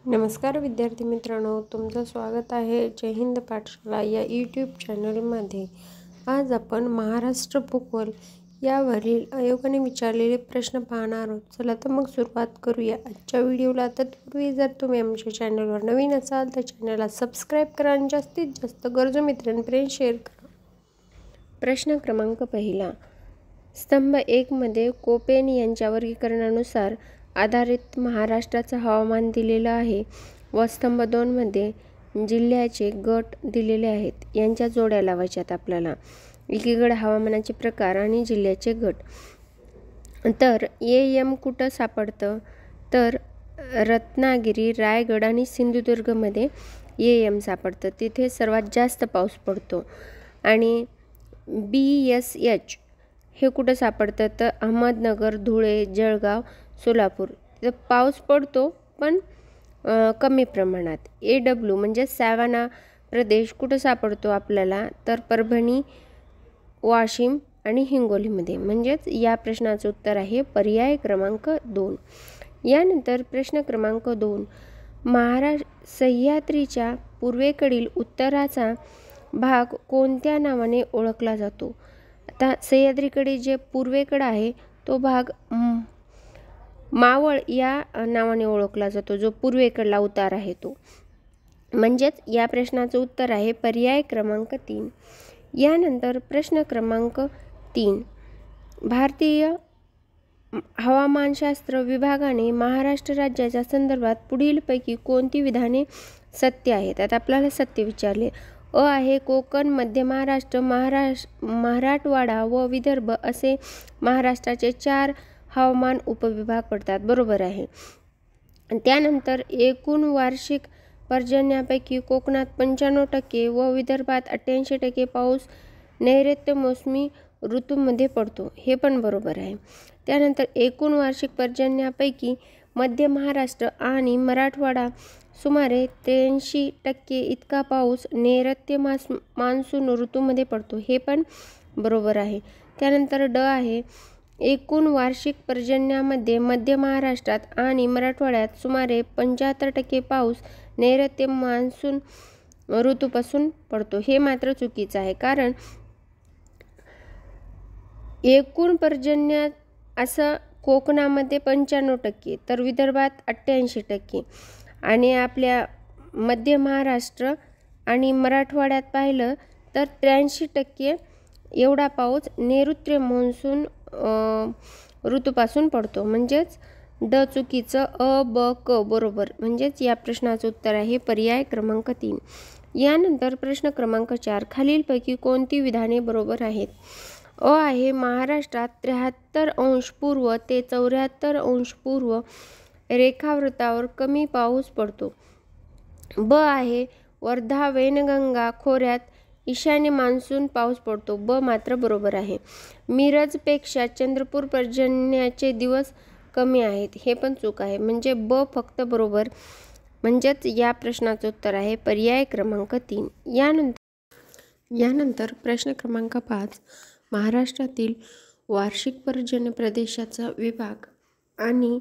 नमस्कार विद्यार्थी मित्रांनो, तुमचं स्वागत आहे जय हिंद पाठशाला या यूट्यूब चॅनलमध्ये। आज आपण महाराष्ट्र भूगोल यावरील आयोगाने विचारलेले प्रश्न पाहणार आहोत। चला तर मग सुरुवात करूया आजच्या व्हिडिओला। तत्पूर्वी जर तुम्ही आमच्या चॅनलवर नवीन असाल तर चॅनलला सबस्क्राईब करा आणि जास्तीत जास्त गरजू मित्रांपर्यंत शेअर करा। प्रश्न क्रमांक पहिला, स्तंभ 1 मध्ये कोपेन यांच्या वर्गीकरणानुसार आधारित महाराष्ट्राचं हवामान दिलेलं आहे व स्तंभ 2 मध्ये जिल्ह्याचे गट दिलेले आहेत। यांच्या जोड्या लावायच्यात आपल्याला। एकीकडे हवामानाचे प्रकार आणि जिल्ह्याचे गट। तर एम कुठं सापडतं? तर रत्नागिरी, रायगड आणि सिंधुदुर्गमध्ये एम सापडतं, तिथे सर्वात जास्त पाऊस पडतो। आणि BSH हे कुठं सापडतं? तर अहमदनगर, धुळे, जळगाव, सोलापूर, तिथं पाऊस पडतो पण कमी प्रमाणात। AW म्हणजे सॅवाना प्रदेश कुठं सापडतो आपल्याला? तर परभणी, वाशिम आणि हिंगोलीमध्ये। म्हणजेच या प्रश्नाचं उत्तर आहे पर्याय क्रमांक 2। यानंतर प्रश्न क्रमांक 2, सह्याद्रीच्या पूर्वेकडील उत्तराचा भाग कोणत्या नावाने ओळखला जातो? आता सह्याद्रीकडे जे पूर्वेकडे आहे तो भाग मावळ या नावाने ओळखला जातो, जो पूर्वेकडला उतार आहे तो। म्हणजेच या प्रश्नाचं उत्तर आहे पर्याय क्रमांक 3। यानंतर प्रश्न क्रमांक 3, भारतीय हवामानशास्त्र विभागाने महाराष्ट्र राज्याच्या संदर्भात पुढीलपैकी कोणती विधाने सत्य आहेत? आता आपल्याला सत्य विचारले। आहे कोकण, मध्य महाराष्ट्र, मराठवाडा व विदर्भ असे महाराष्ट्राचे 4 हवामान उपविभाग पडतात, बरोबर आहे। त्यानंतर एकूण वार्षिक पर्जन्यापैकी कोकणात 95% व विदर्भात 88% पाऊस नैऋत्य मोसमी ऋतूमध्ये पडतो, हे पण बरोबर आहे। त्यानंतर एकूण वार्षिक पर्जन्यापैकी मध्य महाराष्ट्र आणि मराठवाडा सुमारे 83% इतका पाऊस नैऋत्य मान्सून ऋतूमध्ये पडतो, हे पण बरोबर आहे। त्यानंतर आहे एकूण वार्षिक पर्जन्यामध्ये मध्य महाराष्ट्रात आणि मराठवाड्यात सुमारे 75% पाऊस नैऋत्य मान्सून ऋतूपासून पडतो, हे मात्र चुकीचं आहे। कारण एकूण पर्जन्य असं कोकणामध्ये 95%, तर विदर्भात 88% आणि आपल्या मध्य महाराष्ट्र आणि मराठवाड्यात पाहिलं तर 83% एवढा पाऊस नैऋत्य मान्सून ऋतूपासून पडतो। म्हणजेच चुकीचं, ब, क बरोबर। म्हणजेच या प्रश्नाचं उत्तर आहे पर्याय क्रमांक 3। यानंतर प्रश्न क्रमांक 4, खालीलपैकी कोणती विधाने बरोबर आहेत? आहे महाराष्ट्रात 73° पूर्व ते 74° पूर्व रेखावृत्तावर कमी पाऊस पडतो। ब आहे वर्धा, वैनगंगा खोऱ्यात ईशान्य मान्सून पाऊस पडतो, ब मात्र बरोबर आहे। मिरजपेक्षा चंद्रपूर पर्जन्याचे दिवस कमी आहेत, हे पण चूक आहे। म्हणजे ब फक्त बरोबर। म्हणजेच या प्रश्नाचं उत्तर आहे पर्याय क्रमांक 3। यानंतर प्रश्न क्रमांक 5, महाराष्ट्रातील वार्षिक पर्जन्य प्रदेशाचा विभाग आणि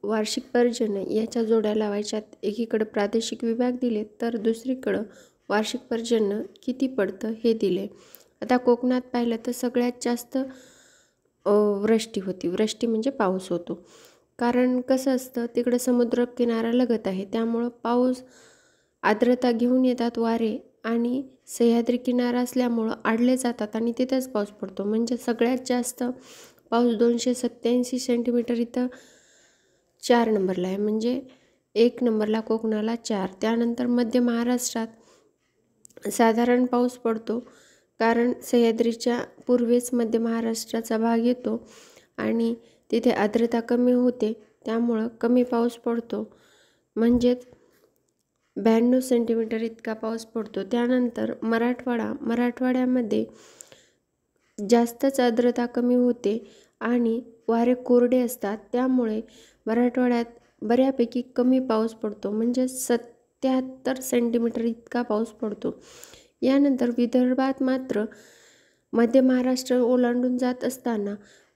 वार्षिक पर्जन्य याच्या जोड्या लावायच्यात। एकीकडे प्रादेशिक विभाग दिले तर दुसरीकडं वार्षिक पर्जन्य किती पडतं हे दिले। आता कोकणात पाहिलं तर सगळ्यात जास्त वृष्टी होती। वृष्टी म्हणजे पाऊस होतो, कारण कसं असतं तिकडे समुद्र किनारा लगत आहे, त्यामुळं पाऊस आर्द्रता घेऊन येतात वारे आणि सह्याद्री किनारा असल्यामुळं आडले जातात आणि तिथेच पाऊस पडतो। म्हणजे सगळ्यात जास्त पाऊस 287 सेंटीमीटर इथं 4 नंबरला आहे। म्हणजे 1 नंबरला कोकणाला 4। त्यानंतर मध्य महाराष्ट्रात साधारण पाऊस पडतो, कारण सह्याद्रीच्या पूर्वेस मध्य महाराष्ट्राचा भाग येतो आणि तिथे आर्द्रता कमी होते, त्यामुळं कमी पाऊस पडतो। म्हणजेच 92 सेंटीमीटर इतका पाऊस पडतो। त्यानंतर मराठवाड्यामध्ये जास्तच आर्द्रता कमी होते आणि वारे कोरडे असतात, त्यामुळे मराठवाड्यात बऱ्यापैकी कमी पाऊस पडतो। म्हणजे 77 सेंटीमीटर इतका पाऊस पडतो। यानंतर विदर्भात मात्र मध्य महाराष्ट्र ओलांडून जात असताना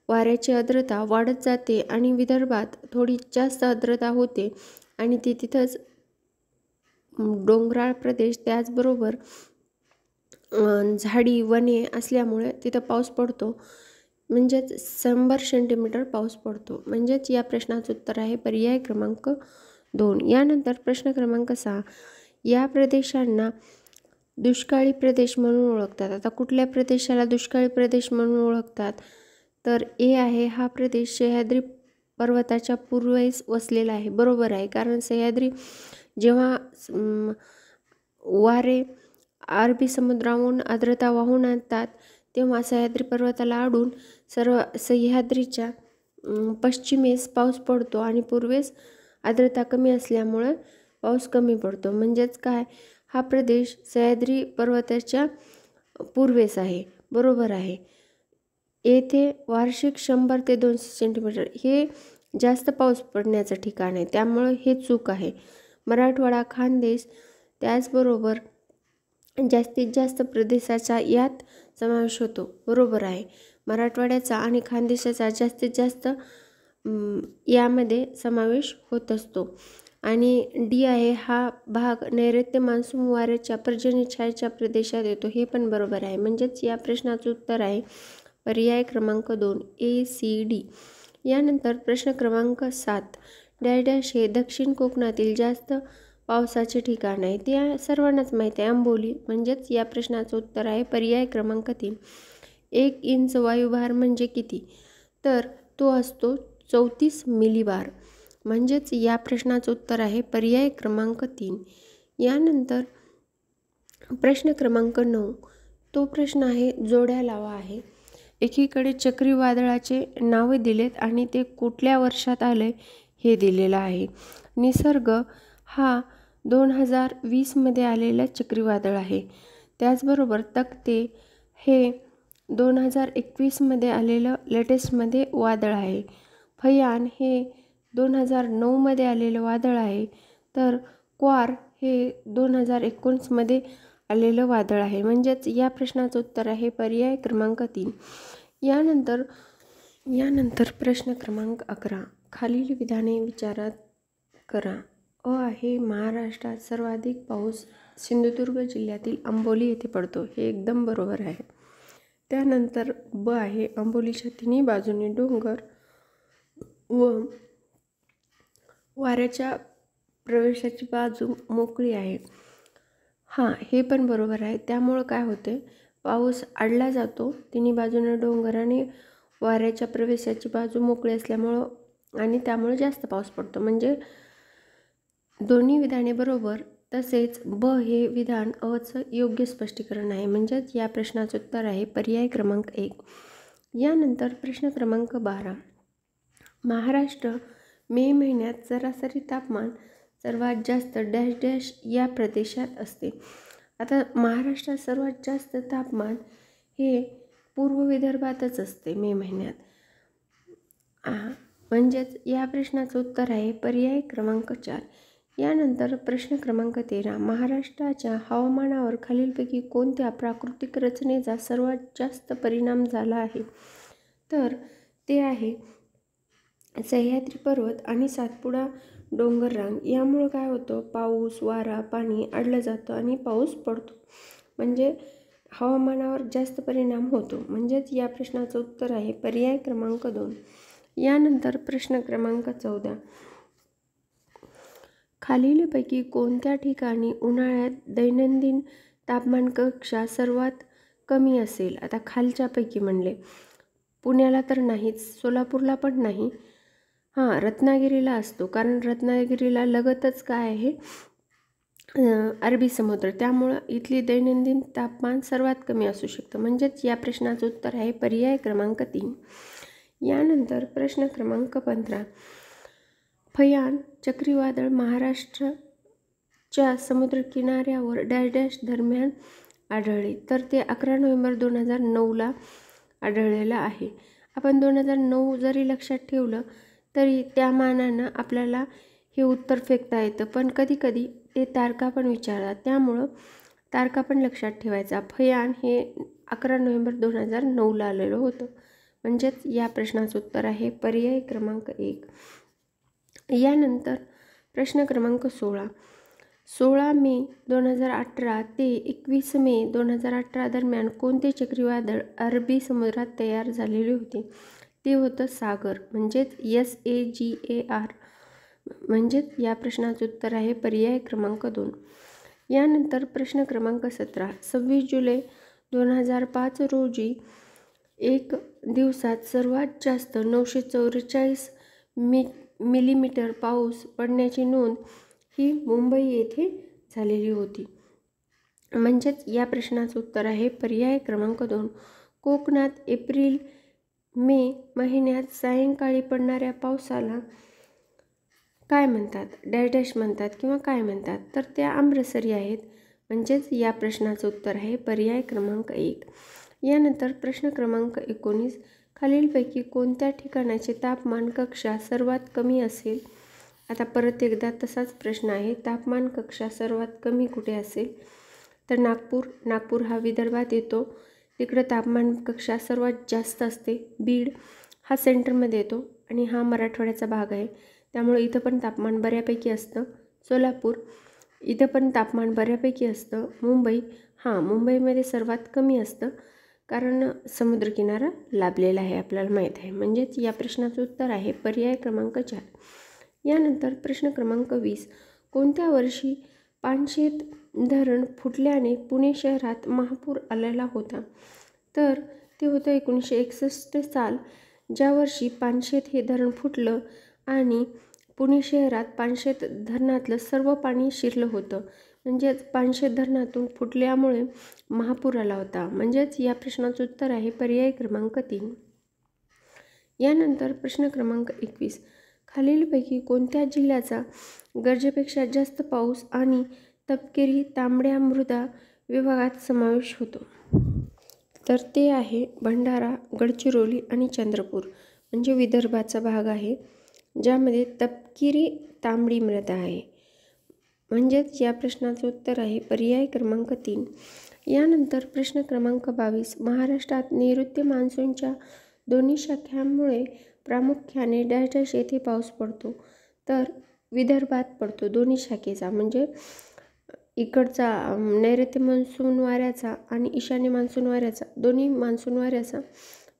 वाऱ्याची आर्द्रता वाढत जाते आणि विदर्भात थोडी जास्त आर्द्रता होते, आणि ते तिथंच डोंगराळ प्रदेश, त्याचबरोबर झाडी वने असल्यामुळे तिथं पाऊस पडतो, म्हणजेच 100 सेंटीमीटर पाऊस पडतो. म्हणजेच या प्रश्नाचं उत्तर आहे पर्याय क्रमांक 2. यानंतर प्रश्न क्रमांक 6, या प्रदेशांना दुष्काळी प्रदेश म्हणून ओळखतात. आता कुठल्या प्रदेशाला दुष्काळी प्रदेश म्हणून ओळखतात, तर ए आहे हा प्रदेश सह्याद्री पर्वताच्या पूर्वेस वसलेला आहे. बरोबर आहे, कारण सह्याद्री जेव्हा वारे अरबी समुद्राहून आर्द्रता वाहून आणतात तेव्हा सह्याद्री पर्वताला आडून सर्व सह्याद्रीच्या पश्चिमेस पाऊस पडतो आणि पूर्वेस आर्द्रता कमी असल्यामुळे पाऊस कमी पडतो. म्हणजेच काय, हा प्रदेश सह्याद्री पर्वताच्या पूर्वेस आहे. बरोबर आहे. येथे वार्षिक 100 ते 200 सेंटीमीटर हे जास्त पाऊस पडण्याचं ठिकाण आहे, त्यामुळे हे चूक आहे. मराठवाडा, खानदेश त्याचबरोबर जास्तीत जास्त प्रदेशाचा यात समावेश होतो. बरोबर आहे. मराठवाड्याचा आणि खानदेशाचा जास्तीत जास्त यामध्ये समावेश होत असतो. आणि डी आहे हा भाग नैऋत्य मान्सून वाऱ्याच्या पर्जन्य छायेच्या प्रदेशात येतो. हे पण बरोबर आहे. म्हणजेच या प्रश्नाचं उत्तर आहे पर्याय क्रमांक 2 ACD. यानंतर प्रश्न क्रमांक 7, डॅश डॅश हे दक्षिण कोकणातील जास्त पावसाचे ठिकाण आहे. ते सर्वांनाच माहिती आहे, आंबोली. म्हणजेच या प्रश्नाचं उत्तर आहे पर्याय क्रमांक 3. 1 इंच वायुभार म्हणजे किती, तर तो असतो 34 मिलीबार. म्हणजेच या प्रश्नाचं उत्तर आहे पर्याय क्रमांक 3. यानंतर प्रश्न क्रमांक 9, तो प्रश्न आहे जोड्या लावा आहे. एकीकडे चक्रीवादळाचे नावे दिलेत आणि ते कुठल्या वर्षात आले हे दिलेलं आहे. निसर्ग हा 2020 मध्ये आलेला चक्रीवादळ आहे. त्याचबरोबर तक्ते हे 2021 मध्ये आलेलं लेटेस्टमध्ये वादळ आहे. फयान हे 2009 मध्ये आलेलं वादळ आहे. तर क्वार हे 2019 मध्ये आलेलं वादळ आहे. म्हणजेच या प्रश्नाचं उत्तर आहे पर्याय क्रमांक 3. यानंतर प्रश्न क्रमांक 11, खालील विधाने विचारात करा. अ आहे महाराष्ट्रात सर्वाधिक पाऊस सिंधुदुर्ग जिल्ह्यातील आंबोली येथे पडतो. हे एकदम बरोबर आहे. त्यानंतर ब आहे आंबोलीच्या तिन्ही बाजूने डोंगर व वाऱ्याच्या प्रवेशाची बाजू मोकळी आहे. हां, हे पण बरोबर आहे. त्यामुळं काय होते, पाऊस अडला जातो. तिन्ही बाजूने डोंगर आणि वाऱ्याच्या प्रवेशाची बाजू मोकळी असल्यामुळं आणि त्यामुळे जास्त पाऊस पडतो. म्हणजे दोन्ही विधाने बरोबर. तसेच ब हे विधान अचं योग्य स्पष्टीकरण आहे. म्हणजेच या प्रश्नाचं उत्तर आहे पर्याय क्रमांक 1. यानंतर प्रश्न क्रमांक 12, महाराष्ट्र मे महिन्यात सरासरी तापमान सर्वात जास्त डॅश डॅश या प्रदेशात असते. आता महाराष्ट्रात सर्वात जास्त तापमान हे पूर्व विदर्भातच असते मे महिन्यात. म्हणजेच या प्रश्नाचं उत्तर आहे पर्याय क्रमांक 4. यानंतर प्रश्न क्रमांक 13, महाराष्ट्राच्या हवामानावर खालीलपैकी कोणत्या प्राकृतिक रचनेचा सर्वात जास्त परिणाम झाला आहे, तर ते आहे सह्याद्री पर्वत आणि सातपुडा डोंगररांग. यामुळं काय होतं, पाऊस, वारा, पाणी अडलं जातं आणि पाऊस पडतो. म्हणजे हवामानावर जास्त परिणाम होतो. म्हणजेच या प्रश्नाचं उत्तर आहे पर्याय क्रमांक 2. यानंतर प्रश्न क्रमांक 14, खालीलपैकी कोणत्या ठिकाणी उन्हाळ्यात दैनंदिन तापमान कक्षा सर्वात कमी असेल. आता खालच्यापैकी म्हणले, पुण्याला तर नाहीच, सोलापूरला पण नाही. रत्नागिरीला असतो, कारण रत्नागिरीला लगतच काय आहे, अरबी समुद्र. त्यामुळं इथली दैनंदिन तापमान सर्वात कमी असू शकतं. म्हणजेच या प्रश्नाचं उत्तर आहे पर्याय क्रमांक 3. यानंतर प्रश्न क्रमांक 15, फयान चक्रीवादळ महाराष्ट्राच्या समुद्रकिनाऱ्यावर डॅश डॅश दरम्यान आढळले, तर ते 11 नोव्हेंबर 2009ला आढळलेलं आहे. आपण 2009 जरी लक्षात ठेवलं तरी त्या मानानं आपल्याला हे उत्तर फेकता येतं. पण कधीकधी ते तारखा पण विचारतात, त्यामुळं तारखा पण लक्षात ठेवायचा. फयान हे 11 नोव्हेंबर 2009ला आलेलं होतं. म्हणजेच या प्रश्नाचं उत्तर आहे पर्याय क्रमांक 1. यानंतर प्रश्न क्रमांक 16 मे 2018 ते 21 मे 2018 दरम्यान कोणते चक्रीवादळ अरबी समुद्रात तयार झालेले होते? ते होतं सागर, म्हणजेच SAGAR. म्हणजेच या प्रश्नाचं उत्तर आहे पर्याय क्रमांक 2. यानंतर प्रश्न क्रमांक 17 26 जुलै 2005 रोजी एक दिवसात सर्वात जास्त 944 मिलीमीटर पाऊस पडण्याची नोंद ही मुंबई येथे झालेली होती. म्हणजेच या प्रश्नाचं उत्तर आहे पर्याय क्रमांक 2. कोकणात एप्रिल मे महिन्यात सायंकाळी पडणाऱ्या पावसाला काय म्हणतात? डॅश म्हणतात किंवा काय म्हणतात? तर त्या आम्रसरी आहेत. म्हणजेच या प्रश्नाचं उत्तर आहे पर्याय क्रमांक 1. यानंतर प्रश्न क्रमांक 19 खालीलपैकी कोणत्या ठिकाणाचे तापमान कक्षा सर्वात कमी असेल? आता परत एकदा तसाच प्रश्न आहे. तापमान कक्षा सर्वात कमी कुठे असेल? तर नागपूर हा विदर्भात येतो. तिकडं तापमान कक्षा सर्वात जास्त असते. बीड हा सेंटरमध्ये येतो आणि हा मराठवाड्याचा भाग आहे, त्यामुळे इथं पण तापमान बऱ्यापैकी असतं. सोलापूर इथं पण तापमान बऱ्यापैकी असतं. मुंबईमध्ये सर्वात कमी असतं, कारण समुद्रकिनारा लाभलेला आहे, आपल्याला माहीत आहे. म्हणजेच या प्रश्नाचं उत्तर आहे पर्याय क्रमांक 4. यानंतर प्रश्न क्रमांक 20 कोणत्या वर्षी पानशेत धरण फुटल्याने पुणे शहरात महापूर आलेला होता? तर ते होतं 1961 साल, ज्या वर्षी पानशेत हे धरण फुटलं आणि पुणे शहरात पानशेत धरणातलं सर्व पाणी शिरलं होतं. म्हणजेच पानशेत धरणातून फुटल्यामुळे महापूर आला होता. म्हणजेच या प्रश्नाचं उत्तर आहे पर्याय क्रमांक 3. यानंतर प्रश्न क्रमांक 21 खालीलपैकी कोणत्या जिल्ह्याचा गरजेपेक्षा जास्त पाऊस आणि तपकिरी तांबड्या मृदा विभागात समावेश होतो? तर ते आहे भंडारा, गडचिरोली आणि चंद्रपूर. म्हणजे विदर्भाचा भाग आहे, ज्यामध्ये तपकिरी तांबडी मृदा आहे. म्हणजेच या प्रश्नाचं उत्तर आहे पर्याय क्रमांक 3. यानंतर प्रश्न क्रमांक 22 महाराष्ट्रात नैऋत्य मान्सूनच्या दोन्ही शाखांमुळे प्रामुख्याने डॅश येथे पाऊस पडतो? तर विदर्भात पडतो दोन्ही शाखेचा. म्हणजे इकडचा नैऋत्य मान्सून वाऱ्याचा आणि ईशान्य मान्सून वाऱ्याचा, दोन्ही मान्सून वाऱ्याचा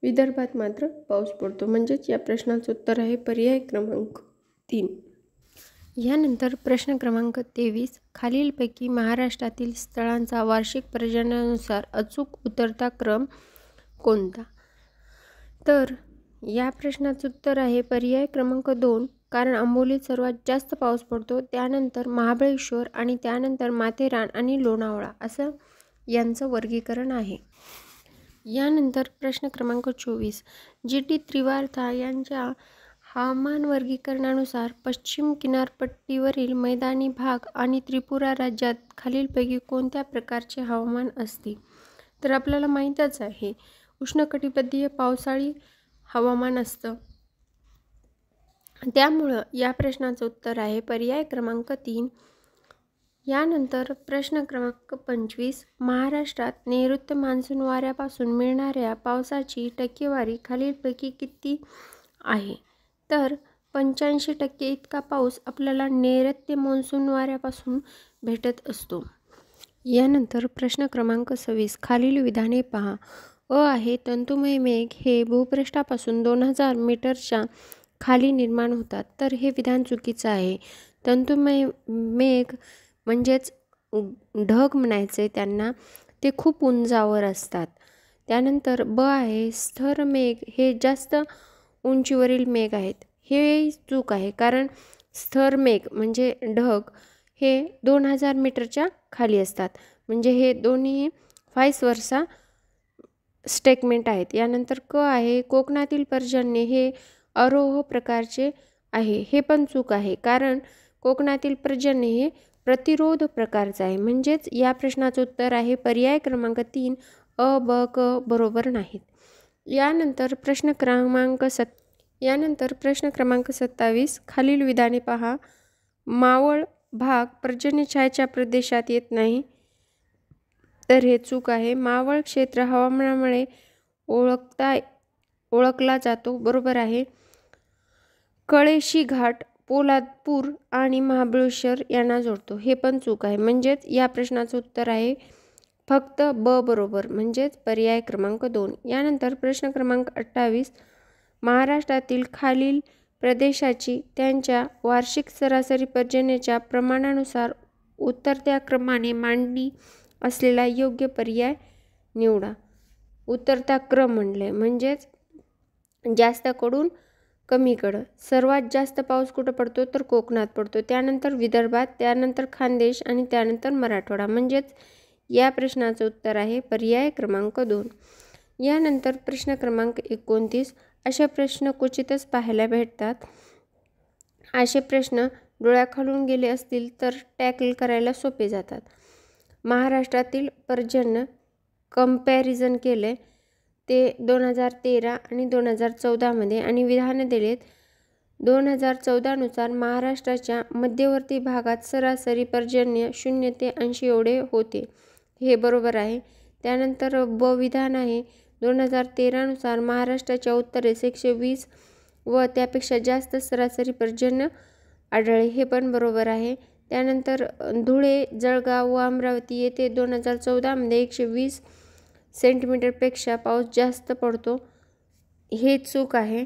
विदर्भात मात्र पाऊस पडतो. म्हणजेच या प्रश्नाचं उत्तर आहे पर्याय क्रमांक 3. यानंतर प्रश्न क्रमांक 23 खालीलपैकी महाराष्ट्रातील स्थळांचा वार्षिक पर्जन्यानुसार अचूक उतरता क्रम कोणता? तर या प्रश्नाचं उत्तर आहे पर्याय क्रमांक 2. कारण आंबोलीत सर्वात जास्त पाऊस पडतो, त्यानंतर महाबळेश्वर आणि त्यानंतर माथेरान आणि लोणावळा असं यांचं वर्गीकरण आहे. यानंतर प्रश्न क्रमांक 24 GT त्रिवार्था यांच्या हवामान वर्गीकरणानुसार पश्चिम किनारपट्टीवरील मैदानी भाग आणि त्रिपुरा राज्यात खालीलपैकी कोणत्या प्रकारचे हवामान असते? तर आपल्याला माहीतच आहे उष्णकटिबंधीय पावसाळी हवामान असतं. त्यामुळं या प्रश्नाचं उत्तर आहे पर्याय क्रमांक 3. यानंतर प्रश्न क्रमांक 25 महाराष्ट्रात नैऋत्य मान्सून वाऱ्यापासून मिळणाऱ्या पावसाची टक्केवारी खालीलपैकी किती आहे? तर 85% इतका पाऊस आपल्याला नैऋत्य मान्सून वाऱ्यापासून भेटत असतो. यानंतर प्रश्न क्रमांक 26 खालील विधाने पहा. आहे तंतुमय मेघ हे भूपृष्ठापासून 2000 मीटरच्या खाली निर्माण होतात. तर हे विधान चुकीचं आहे. तंतुमय मेघ म्हणजेच ढग म्हणायचे त्यांना, ते खूप उंचावर असतात. त्यानंतर आहे स्थिर मेघ हे जास्त उंचीवरील मेघ आहेत. हे चूक आहे, कारण स्थिर मेघ म्हणजे ढग हे 2000 मीटरच्या खाली असतात. म्हणजे हे दोन्ही व्हाईस वर्सा स्टेटमेंट आहेत. यानंतर आहे कोकणातील पर्जन्य हे अरोह प्रकारचे आहे. हे पण चूक आहे, कारण कोकणातील पर्जन्य हे प्रतिरोध प्रकारचं आहे. म्हणजेच या प्रश्नाचं उत्तर आहे पर्याय क्रमांक 3 ब, क बरोबर नाहीत. यानंतर प्रश्न क्रमांक 27 खालील विधाने पहा. मावळ भाग पर्जन्यछायेच्या प्रदेशात येत नाही. तर हे चूक आहे. मावळ क्षेत्र हवामानामुळे ओळखला जातो, बरोबर आहे. कळेशी घाट पोलादपूर आणि महाबळेश्वर यांना जोडतो, हे पण चूक आहे. म्हणजेच या प्रश्नाचं उत्तर आहे फक्त ब बरोबर, म्हणजेच पर्याय क्रमांक 2. यानंतर प्रश्न क्रमांक 28, महाराष्ट्रातील खालील प्रदेशाची त्यांच्या वार्षिक सरासरी पर्जन्याच्या प्रमाणानुसार उतरत्या क्रमाने मांडणी असलेला योग्य पर्याय निवडा. उतरता क्रम म्हणले म्हणजेच जास्तकडून कमीकडं. सर्वात जास्त पाऊस कुठं पडतो तर कोकणात पडतो, त्यानंतर विदर्भात, त्यानंतर खानदेश आणि त्यानंतर मराठवाडा. म्हणजेच या प्रश्नाचं उत्तर आहे पर्याय क्रमांक 2. यानंतर प्रश्न क्रमांक 29, असे प्रश्न क्वचितच पाहायला भेटतात. असे प्रश्न डोळ्याखालून गेले असतील तर टॅकल करायला सोपे जातात. महाराष्ट्रातील पर्जन्य कंपॅरिझन केले ते 2013 आणि 2014 मध्ये आणि विधानं दिलेत. 2014 नुसार महाराष्ट्राच्या मध्यवर्ती भागात सरासरी पर्जन्य 0 ते 80 एवढे होते, हे बरोबर आहे. त्यानंतर ब विधान आहे 2013 नुसार महाराष्ट्राच्या उत्तरेस 120 व त्यापेक्षा जास्त सरासरी पर्जन्य आढळले, हे पण बरोबर आहे. त्यानंतर धुळे, जळगाव व अमरावती येथे 2014 मध्ये 120 सेंटीमीटरपेक्षा पाऊस जास्त पडतो, हे चूक आहे.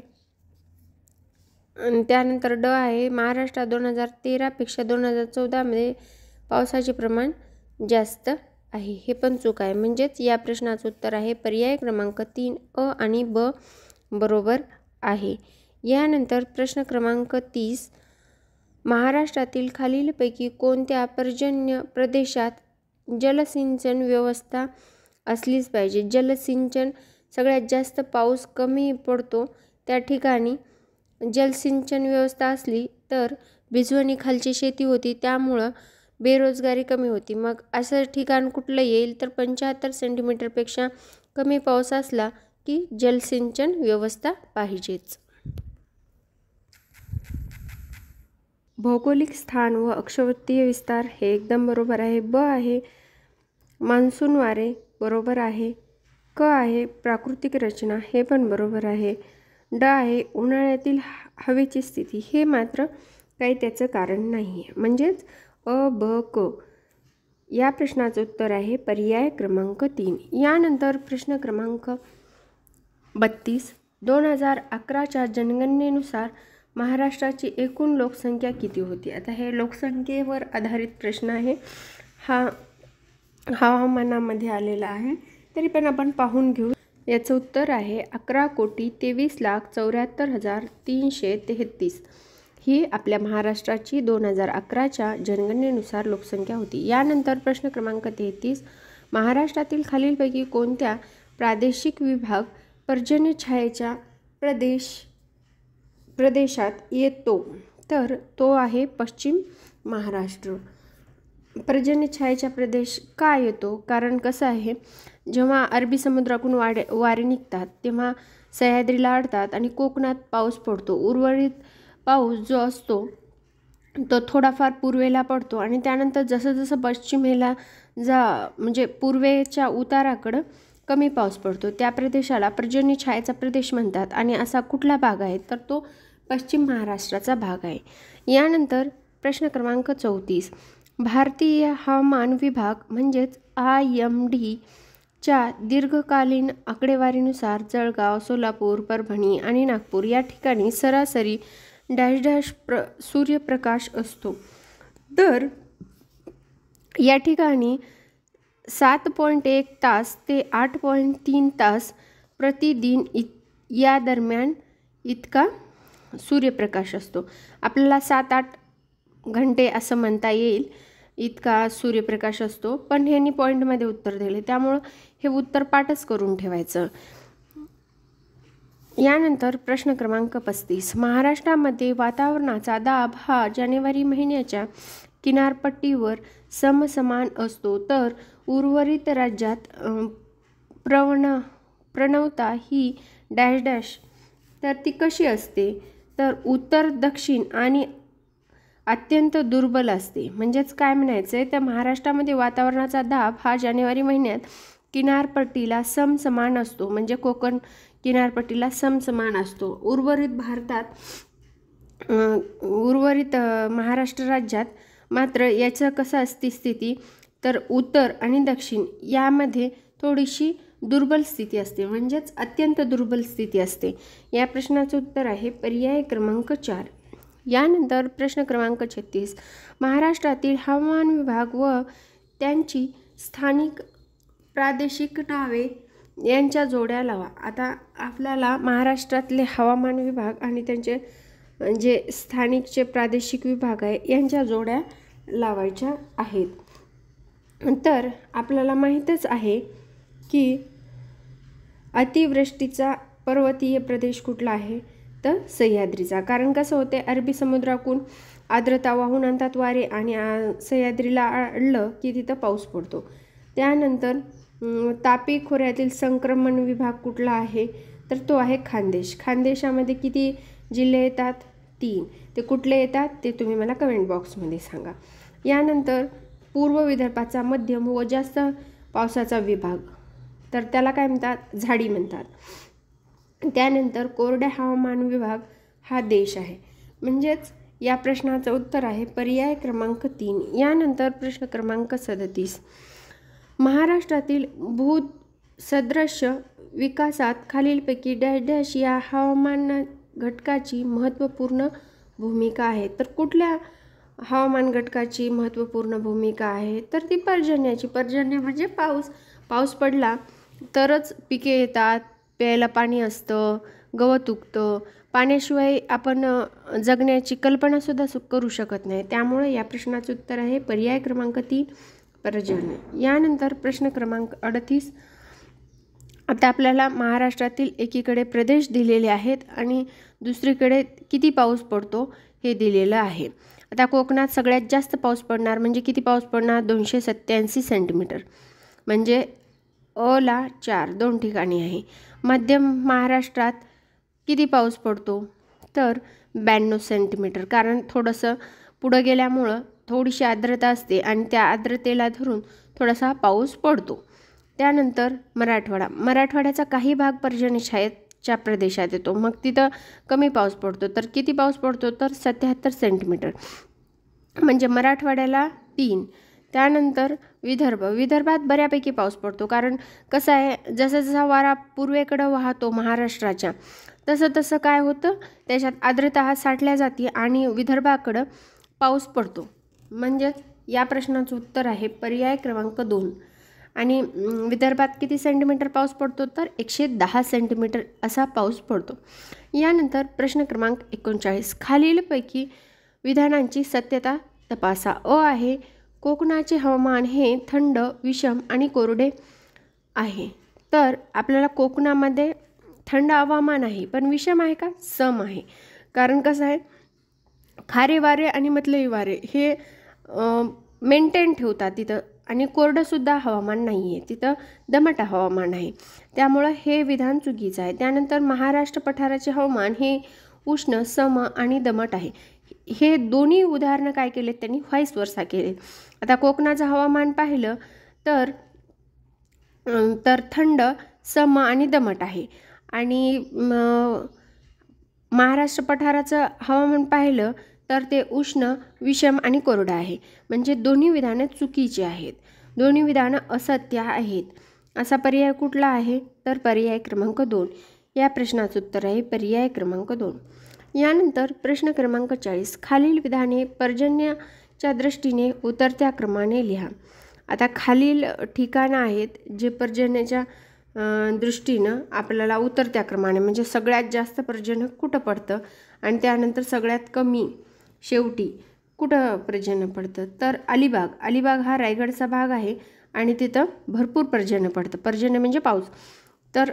त्यानंतर ड आहे महाराष्ट्रात 2013 पेक्षा 2014 मध्ये पावसाचे प्रमाण जास्त आहे, हे पण चूक आहे. म्हणजेच या प्रश्नाचं उत्तर आहे पर्याय क्रमांक 3 अ आणि ब बरोबर आहे. यानंतर प्रश्न क्रमांक 30, महाराष्ट्रातील खालीलपैकी कोणत्या पर्जन्य प्रदेशात जलसिंचन व्यवस्था असलीच पाहिजे. जलसिंचन सगळ्यात जास्त पाऊस कमी पडतो त्या ठिकाणी जलसिंचन व्यवस्था असली तर भिजवणी खालची शेती होती, त्यामुळं बेरोजगारी कमी होती. मग असं ठिकाण कुठलं येईल तर 75 सेंटीमीटरपेक्षा कमी पाऊस असला की जलसिंचन व्यवस्था पाहिजेच. भौगोलिक स्थान व अक्षवृत्तीय विस्तार हे एकदम बरोबर आहे. ब आहे मान्सून वारे, बरोबर आहे. क आहे प्राकृतिक रचना, हे पण बरोबर आहे. ड आहे उन्हाळ्यातील हवेची स्थिती, हे मात्र काही त्याचं कारण नाही आहे. म्हणजेच अ ब क या प्रश्नाचं उत्तर आहे पर्याय क्रमांक 3. यानंतर प्रश्न क्रमांक 32, 2011च्या जनगणनेनुसार महाराष्ट्राची एकूण लोकसंख्या किती होती. आता हे लोकसंख्येवर आधारित प्रश्न आहे, हा हवामानामध्ये आलेला आहे, तरी पण आपण पाहून घेऊ. याचं उत्तर आहे 11,23,74,333 ही आपल्या महाराष्ट्राची 2011च्या जनगणनेनुसार लोकसंख्या होती. यानंतर प्रश्न क्रमांक 33, महाराष्ट्रातील खालीलपैकी कोणत्या प्रादेशिक विभाग पर्जन्य छायेच्या प्रदेशात येतो तर तो आहे पश्चिम महाराष्ट्र. पर्जन्य छायेचा प्रदेश का येतो, कारण कसं आहे जेव्हा अरबी समुद्रातून वारे निघतात तेव्हा सह्याद्रीला अडतात आणि कोकणात पाऊस पडतो. उर्वरित पाऊस जो असतो तो थोडाफार पूर्वेला पडतो आणि त्यानंतर जसं जसं पश्चिमेला म्हणजे पूर्वेच्या उताराकडं कमी पाऊस पडतो, त्या प्रदेशाला पर्जन्य छायेचा प्रदेश म्हणतात. आणि असा कुठला भाग आहे तर तो पश्चिम महाराष्ट्राचा भाग आहे. यानंतर प्रश्न क्रमांक 34, भारतीय हवामान विभाग म्हणजेच IMD च्या दीर्घकालीन आकडेवारीनुसार जळगाव, सोलापूर, परभणी आणि नागपूर या ठिकाणी सरासरी डॅश सूर्यप्रकाश असतो. तर या ठिकाणी 7.1 तास ते 8.3 तास प्रतिदिन या दरम्यान इतका सूर्यप्रकाश असतो. आपल्याला 7-8 घंटे असं म्हणता येईल इतका सूर्यप्रकाश असतो, पण ह्यांनी पॉईंटमध्ये उत्तर दिले त्यामुळं हे उत्तर पाठच करून ठेवायचं. यानंतर प्रश्न क्रमांक 35, महाराष्ट्रामध्ये वातावरणाचा दाब हा जानेवारी महिन्याच्या किनारपट्टीवर समसमान असतो, तर उर्वरित राज्यात प्रवणता ही डॅश तर ती कशी असते तर उत्तर, दक्षिण आणि अत्यंत दुर्बल असते. म्हणजेच काय म्हणायचं आहे तर महाराष्ट्रामध्ये वातावरणाचा दाब हा जानेवारी महिन्यात किनारपट्टीला समसमान असतो, म्हणजे कोकण किनारपट्टीला समसमान असतो. उर्वरित भारतात उर्वरित महाराष्ट्र राज्यात मात्र याचं कसं असते स्थिती, तर उत्तर आणि दक्षिण यामध्ये थोडीशी दुर्बल स्थिती असते, म्हणजेच अत्यंत दुर्बल स्थिती असते. या प्रश्नाचं उत्तर आहे पर्याय क्रमांक 4. यानंतर प्रश्न क्रमांक 36, महाराष्ट्रातील हवामान विभाग व त्यांची स्थानिक प्रादेशिक नावे यांच्या जोड्या लावा. आता आपल्याला महाराष्ट्रातले हवामान विभाग आणि त्यांचे जे स्थानिकचे प्रादेशिक विभाग आहे यांच्या जोड्या लावायच्या आहेत. तर आपल्याला माहीतच आहे की अतिवृष्टीचा पर्वतीय प्रदेश कुठला आहे, तर सह्याद्रीचा. कारण कसं होते, अरबी समुद्राकडून आर्द्रता वाहून आणतात वारे आणि सह्याद्रीला अडलं की तिथं पाऊस पडतो. त्यानंतर तापी खोऱ्यातील संक्रमण विभाग कुठला आहे, तर तो आहे खानदेश. खानदेशामध्ये किती जिल्हे येतात, 3. ते कुठले येतात ते तुम्ही मला कमेंट बॉक्समध्ये सांगा. यानंतर पूर्व विदर्भाचा मध्यम व जास्त पावसाचा विभाग, तर त्याला काय म्हणतात, झाडी म्हणतात. त्यानंतर कोरड्या हवामान विभाग हा देश आहे. म्हणजेच या प्रश्नाचं उत्तर आहे पर्याय क्रमांक 3. यानंतर प्रश्न क्रमांक 37, महाराष्ट्रातील भूसदृश्य विकासात खालीलपैकी डॅश डॅश या हवामान घटकाची महत्त्वपूर्ण भूमिका आहे. तर कुठल्या हवामान घटकाची महत्त्वपूर्ण भूमिका आहे, तर ती पर्जन्याची. पर्जन्य म्हणजे पाऊस पडला तरच पिके येतात, प्यायला पाणी असतं, गवत उगतं. पाण्याशिवाय आपण जगण्याची कल्पनासुद्धा करू शकत नाही. त्यामुळे या प्रश्नाचं उत्तर आहे पर्याय क्रमांक 3 पर्जन्य. यानंतर प्रश्न क्रमांक 38, आता आपल्याला महाराष्ट्रातील एकीकडे प्रदेश दिलेले आहेत आणि दुसरीकडे किती पाऊस पडतो हे दिलेलं आहे. आता कोकणात सगळ्यात जास्त पाऊस पडणार म्हणजे किती पाऊस पडणार, 287 सेंटीमीटर, म्हणजे अला 4 2 ठिकाणी आहे. मध्य महाराष्ट्रात किती पाऊस पडतो, तर 92 सेंटीमीटर, कारण थोडंसं पुढं गेल्यामुळं थोडीशी आर्द्रता असते आणि त्या आर्द्रतेला धरून थोडासा पाऊस पडतो. त्यानंतर मराठवाड्याचा काही भाग पर्जन्य छायेच्या प्रदेशात येतो, मग तिथं कमी पाऊस पडतो. तर किती पाऊस पडतो, तर 77 सेंटीमीटर, म्हणजे मराठवाड्याला 3. त्यानंतर विदर्भात बऱ्यापैकी पाऊस पडतो, कारण कसं आहे, जसा वारा पूर्वेकडं वाहतो महाराष्ट्राच्या, तसं काय होतं, त्याच्यात आर्द्रता हा साठल्या जाते आणि विदर्भाकडं पाऊस पडतो. म्हणजे या प्रश्नाचं उत्तर आहे पर्याय क्रमांक 2. आणि विदर्भात किती सेंटीमीटर पाऊस पडतो, तर 110 सेंटीमीटर असा पाऊस पडतो. यानंतर प्रश्न क्रमांक 39, खालीलपैकी विधानांची सत्यता तपासा. आहे, कोकणाचे हवामान हे थंड, विषम आणि कोरडे आहे. तर आपल्याला कोकणामध्ये थंड हवामान आहे, पण विषम आहे का, सम आहे. कारण कसं आहे, खारे वारे आणि मतलबी वारे हे मेंटेन ठेवतात तिथं, आणि कोरडंसुद्धा हवामान नाही आहे, तिथं दमट हवामान आहे. त्यामुळं हे विधान चुकीचं आहे. त्यानंतर महाराष्ट्र पठाराचे हवामान हे उष्ण, सम आणि दमट आहे. हे दोन्ही उदाहरणं काय केलेत त्यांनी, व्हाईस वर्सा केले. आता कोकणाचं हवामान पाहिलं तर थंड, सम आणि दमट आहे, आणि महाराष्ट्र पठाराचं हवामान पाहिलं तर ते उष्ण, विषम आणि कोरडं आहे. म्हणजे दोन्ही विधानं चुकीची आहेत, दोन्ही विधानं असत्य आहेत. असा पर्याय कुठला आहे, तर पर्याय क्रमांक 2. या प्रश्नाचं उत्तर आहे पर्याय क्रमांक 2. यानंतर प्रश्न क्रमांक 40, खालील विधाने पर्जन्याच्या दृष्टीने उतरत्या क्रमाने लिहा. आता खालील ठिकाणं आहेत जे पर्जन्याच्या दृष्टीनं आपल्याला उतरत्या क्रमाने, म्हणजे सगळ्यात जास्त पर्जन्य कुठं पडतं आणि त्यानंतर सगळ्यात कमी शेवटी कुठं पर्जन्य पडतं, तर अलिबाग हा रायगडचा भाग आहे आणि तिथं भरपूर पर्जन्य पडतं. पर्जन्य म्हणजे पाऊस. तर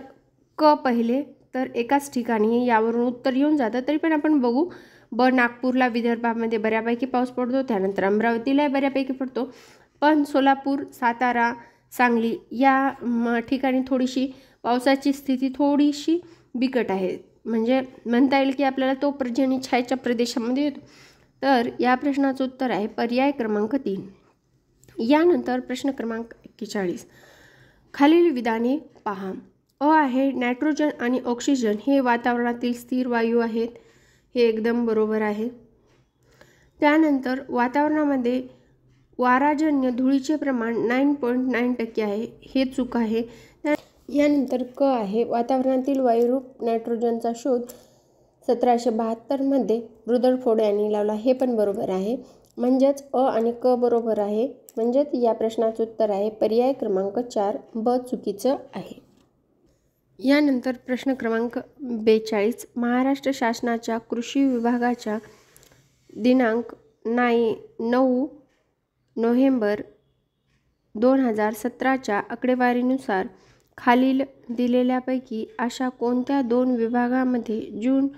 पहिले तर एकाच ठिकाणी, यावरून उत्तर येऊन जातं. तरी पण आपण बघू. नागपूरला, विदर्भामध्ये बऱ्यापैकी पाऊस पडतो. त्यानंतर अमरावतीलाही बऱ्यापैकी पडतो, पण सोलापूर, सातारा, सांगली या ठिकाणी थोडीशी पावसाची स्थिती थोडीशी बिकट आहे. म्हणजे म्हणता येईल की आपल्याला तो पर्जन्य छायेच्या प्रदेशामध्ये येतो. तर या प्रश्नाचं उत्तर आहे पर्याय क्रमांक 3. यानंतर प्रश्न क्रमांक 41, खालील विधाने पहा. आहे, नायट्रोजन आणि ऑक्सिजन हे वातावरणातील स्थिर वायू आहेत. हे एकदम बरोबर आहे। त्यानंतर वातावरणामध्ये वाराजन्य धुळीचे प्रमाण 9.9% आहे, हे चूक आहे। यानंतर क आहे, वातावरणातील वायुरूप नायट्रोजनचा शोध 1772 मध्ये रुदरफोर्ड यांनी लावला, हे पण बरोबर आहे। म्हणजेच अ आणि क बरोबर आहे, म्हणजेच या प्रश्नाचं उत्तर आहे पर्याय क्रमांक 4 ब चुकीचं आहे। यानंतर प्रश्न क्रमांक 42, महाराष्ट्र शासनाच्या कृषी विभागाच्या दिनांक 9 नोव्हेंबर 2017च्या आकडेवारीनुसार खालील दिलेल्यापैकी अशा कोणत्या 2 विभागांमध्ये जून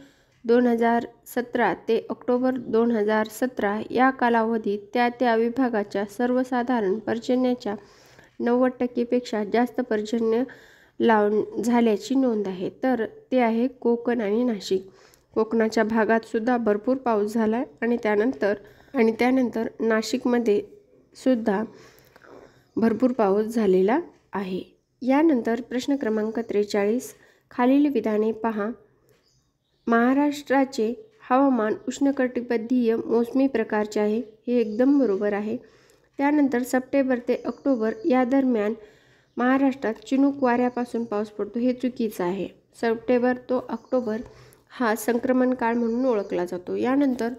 2017 ते ऑक्टोबर 2017 या कालावधीत त्या विभागाच्या सर्वसाधारण पर्जन्याच्या 90% पेक्षा जास्त पर्जन्य झाल्याची नोंद आहे? तर ते आहे कोकण आणि नाशिक। कोकणाच्या भागात सुद्धा भरपूर पाऊस झाला आणि त्यानंतर नाशिकमध्ये सुद्धा भरपूर पाऊस झालेला आहे। यानंतर प्रश्न क्रमांक 43, खालील विधाने पहा। महाराष्ट्राचे हवामान उष्णकटिबंधीय मोसमी प्रकारचे आहे, हे एकदम बरोबर आहे। त्यानंतर सप्टेंबर ते ऑक्टोबर या दरम्यान महाराष्ट्रात चिनुक वाऱ्यापासून पाऊस पडतो, हे चुकीचं आहे। सप्टेंबर ते ऑक्टोबर हा संक्रमण काळ म्हणून ओळखला जातो। यानंतर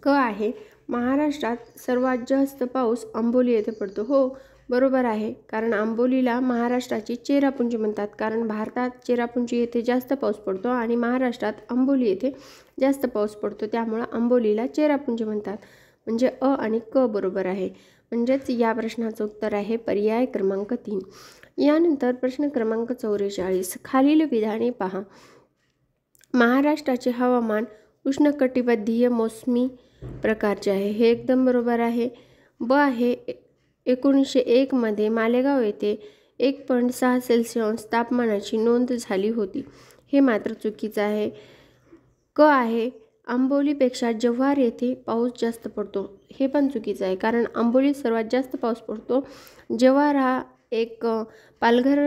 क आहे, महाराष्ट्रात सर्वात जास्त पाऊस आंबोली येथे पडतो, हो बरोबर आहे, कारण आंबोलीला महाराष्ट्राची चेरापुंजी म्हणतात, कारण भारतात चेरापुंजी येथे जास्त पाऊस पडतो आणि महाराष्ट्रात आंबोली येथे जास्त पाऊस पडतो, त्यामुळे आंबोलीला चेरापुंजी म्हणतात। म्हणजे अ आणि क बरोबर आहे, म्हणजेच या प्रश्नाचं उत्तर आहे पर्याय क्रमांक 3। यानंतर प्रश्न क्रमांक 44, खालील विधाने पहा। महाराष्ट्राचे हवामान उष्णकटिबंधीय मोसमी प्रकारचे आहे, हे एकदम बरोबर आहे। ब आहे, 1901 मध्ये मालेगाव येथे 1.6 सेल्सिअस तापमानाची नोंद झाली होती, हे मात्र चुकीचं आहे। क आहे, आंबोलीपेक्षा जव्हार येथे पाऊस जास्त पडतो, हे पण चुकीचं आहे, कारण आंबोलीत सर्वात जास्त पाऊस पडतो। जव्हार हा एक पालघर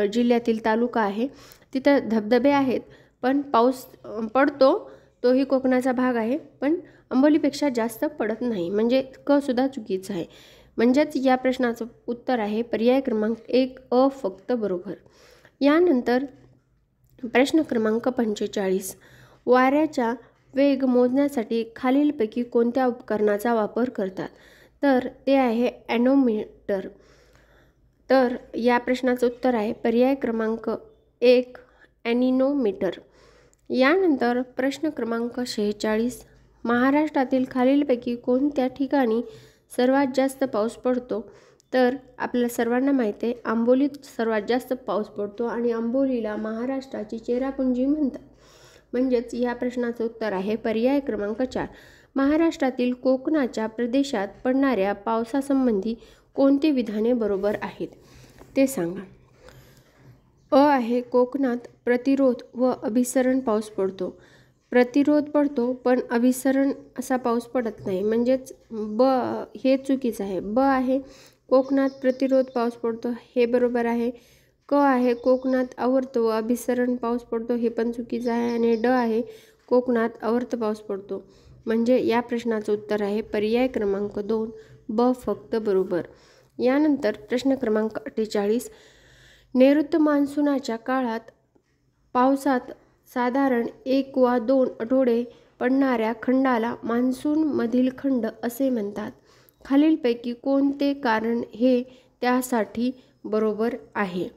जिल्ह्यातील तालुका आहे, तिथं धबधबे आहेत, पण पाऊस पडतो, तोही कोकणाचा भाग आहे, पण आंबोलीपेक्षा जास्त पडत नाही, म्हणजे क सुद्धा चुकीचं आहे। म्हणजेच या प्रश्नाचं उत्तर आहे पर्याय क्रमांक 1 अ फक्त बरोबर। यानंतर प्रश्न क्रमांक 45, वाऱ्याचा वेग मोजण्यासाठी खालीलपैकी कोणत्या उपकरणाचा वापर करतात? तर ते आहे ॲनोमीटर। तर या प्रश्नाचं उत्तर आहे पर्याय क्रमांक 1 ॲनिमोमीटर। यानंतर प्रश्न क्रमांक 46, महाराष्ट्रातील खालीलपैकी कोणत्या ठिकाणी सर्वात जास्त पाऊस पडतो? तर आपल्याला सर्वांना माहिती आहे, आंबोलीत सर्वात जास्त पाऊस पडतो आणि आंबोलीला महाराष्ट्राची चेरापुंजी म्हणतात, म्हणजेच या प्रश्नाचं उत्तर आहे पर्याय क्रमांक 4। महाराष्ट्रातील कोकणाच्या प्रदेशात पडणाऱ्या पावसासंबंधी कोणती विधाने बरोबर आहेत ते सांगा? अ आहे, कोकणात प्रतिरोध व अभिसरण पाऊस पडतो। प्रतिरोध पडतो पण अभिसरण असा पाऊस पडत नाही, म्हणजेच ब हे चुकीचं आहे। ब आहे, कोकणात प्रतिरोध पाऊस पडतो, हे बरोबर आहे। क आहे, कोकणात आवर्त व अभिसरण पाऊस पडतो, हे पण चुकीचं आहे। आणि ड आहे, कोकणात आवर्त पाऊस पडतो, म्हणजे या प्रश्नाचं उत्तर आहे पर्याय क्रमांक 2 ब फक्त बरोबर। यानंतर प्रश्न क्रमांक 48, नैऋत्य मान्सूनच्या काळात पावसात साधारण 1 वा 2 आठवडे पडणाऱ्या खंडाला मान्सून मधील खंड असे म्हणतात। खालीलपैकी कोणते कारण हे त्यासाठी बरोबर आहे?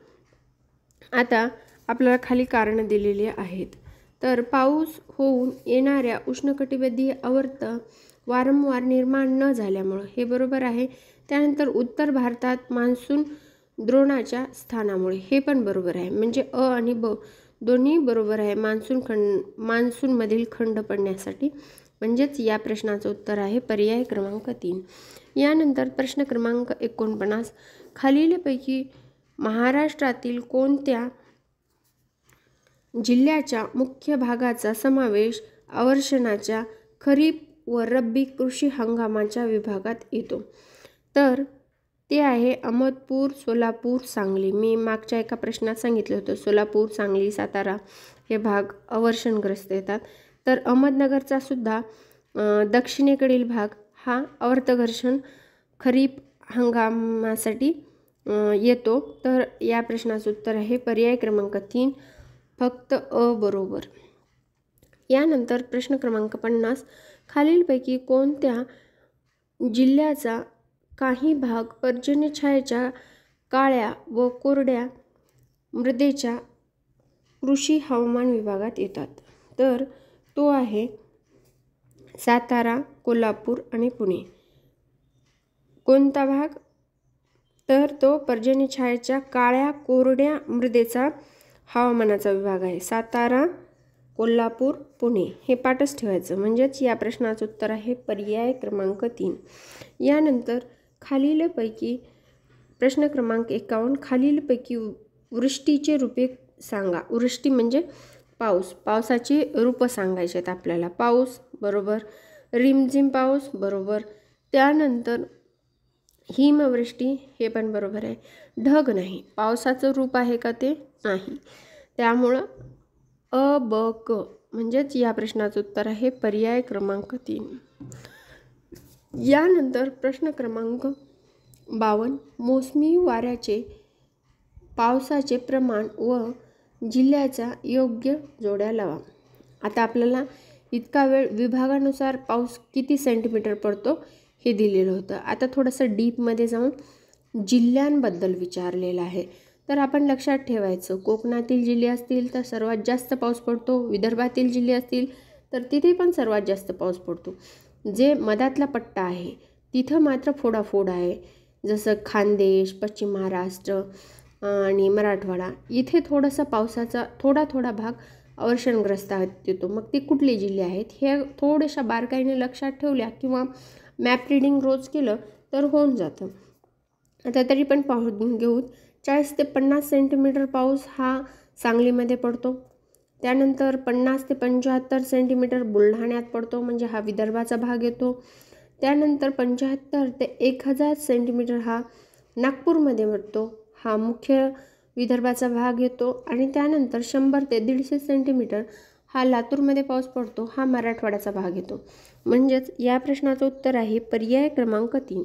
आता आपल्याला खाली कारण दिलेली आहेत। तर पाऊस होऊन येणाऱ्या उष्णकटिबंधीय आवर्त वारंवार निर्माण न झाल्यामुळे, हे बरोबर आहे। त्यानंतर उत्तर भारतात मान्सून द्रोणाच्या स्थानामुळे, हे पण बरोबर आहे, म्हणजे अ आणि ब दोन्ही बरोबर आहे मान्सूनमधील खंड पडण्यासाठी, म्हणजेच या प्रश्नाचं उत्तर आहे पर्याय क्रमांक 3। यानंतर प्रश्न क्रमांक 49, खालीलपैकी महाराष्ट्रातील कोणत्या जिल्ह्याच्या मुख्य भागाचा समावेश अवर्षणाच्या खरीप व रब्बी कृषी हंगामाच्या विभागात येतो? तर ते आहे अहमदपूर, सोलापूर, सांगली. मी मागच्या एका प्रश्नात सांगितलं होतं सोलापूर, सांगली, सातारा हे भाग अवर्षणग्रस्त येतात. तर अहमदनगरचा सुद्धा दक्षिणेकडील भाग हा अवर्तघर्षण खरीप हंगामासाठी येतो. तर या प्रश्नाचं उत्तर आहे पर्याय क्रमांक 3 फक्त अ बरोबर. यानंतर प्रश्न क्रमांक 50 खालीलपैकी कोणत्या जिल्ह्याचा काही भाग पर्जन्यछायेच्या काळ्या व कोरड्या मृदेच्या कृषी हवामान विभागात येतात? तर तो आहे सातारा, कोल्हापूर आणि पुणे. कोणता भाग? तर तो पर्जन्यछायेच्या काळ्या कोरड्या मृदेचा हवामानाचा विभाग आहे. सातारा, कोल्हापूर, पुणे हे पाठच ठेवायचं. म्हणजेच या प्रश्नाचं उत्तर आहे पर्याय क्रमांक 3. यानंतर खालीलपैकी प्रश्न क्रमांक 51 खालीलपैकी वृष्टीचे रूपे सांगा. वृष्टी म्हणजे पाऊस. पावसाची रूपं सांगायची आहेत आपल्याला. पाऊस बरोबर, रिमझिम पाऊस बरोबर, त्यानंतर हिमवृष्टी हे पण बरोबर आहे. ढग नाही, पावसाचं रूप आहे का ते? नाही. त्यामुळं अ ब क म्हणजेच या प्रश्नाचं उत्तर आहे पर्याय क्रमांक 3. यानंतर प्रश्न क्रमांक 52 मोसमी वाऱ्याचे पावसाचे प्रमाण व जिल्ह्याच्या योग्य जोड्या लावा. आता आपल्याला इतका वेळ विभागानुसार पाऊस किती सेंटीमीटर पडतो हे दिलेलं होतं. आता थोडंसं डीपमध्ये जाऊन जिल्ह्यांबद्दल विचारलेलं आहे. तर आपण लक्षात ठेवायचं कोकणातील जिल्हे असतील तर सर्वात जास्त पाऊस पडतो. विदर्भातील जिल्हे असतील तर तिथे पण सर्वात जास्त पाऊस पडतो. जे मधातला पट्टा आहे तिथं मात्र फोडाफोड आहे. जसं खानदेश, पश्चिम महाराष्ट्र आणि मराठवाडा इथे थोडंसं पावसाचा थोडा भाग अवर्षणग्रस्त येतो. मग ते कुठले जिल्हे आहेत हे थोड्याशा बारकाईने लक्षात ठेवल्या किंवा मॅप रीडिंग रोज केलं तर होऊन जातं. आता तरी पण पाहून घेऊ. 40 ते 50 सेंटीमीटर पाऊस हा सांगलीमध्ये पडतो. त्यानंतर 50 ते 75 सेंटीमीटर बुलढाण्यात पडतो, म्हणजे हा विदर्भाचा भाग येतो. त्यानंतर 75 ते 1000 सेंटीमीटर हा नागपूरमध्ये पडतो, हा मुख्य विदर्भाचा भाग येतो. आणि त्यानंतर 100 ते 150 सेंटीमीटर हा लातूरमध्ये पाऊस पडतो, हा मराठवाड्याचा भाग येतो. म्हणजेच या प्रश्नाचं उत्तर आहे पर्याय क्रमांक 3.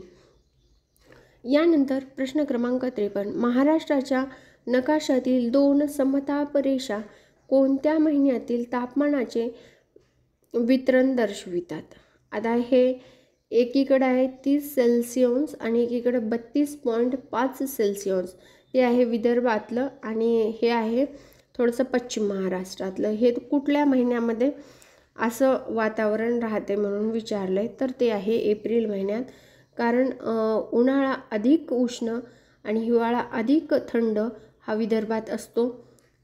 यानंतर प्रश्न क्रमांक 53 महाराष्ट्राच्या नकाशातील 2 समताप रेषा कोणत्या महिन्यातील तापमानाचे वितरण दर्शवितात? आता हे एकीकडे आहे 30 सेल्सिअस आणि एकीकडे 32.5 सेल्सिअस. हे आहे विदर्भातलं आणि हे आहे थोडंसं पश्चिम महाराष्ट्रातलं. हे कुठल्या महिन्यामध्ये असं वातावरण राहते म्हणून विचारलं आहे. तर ते आहे एप्रिल महिन्यात. कारण उन्हाळा अधिक उष्ण आणि हिवाळा अधिक थंड हा विदर्भात असतो.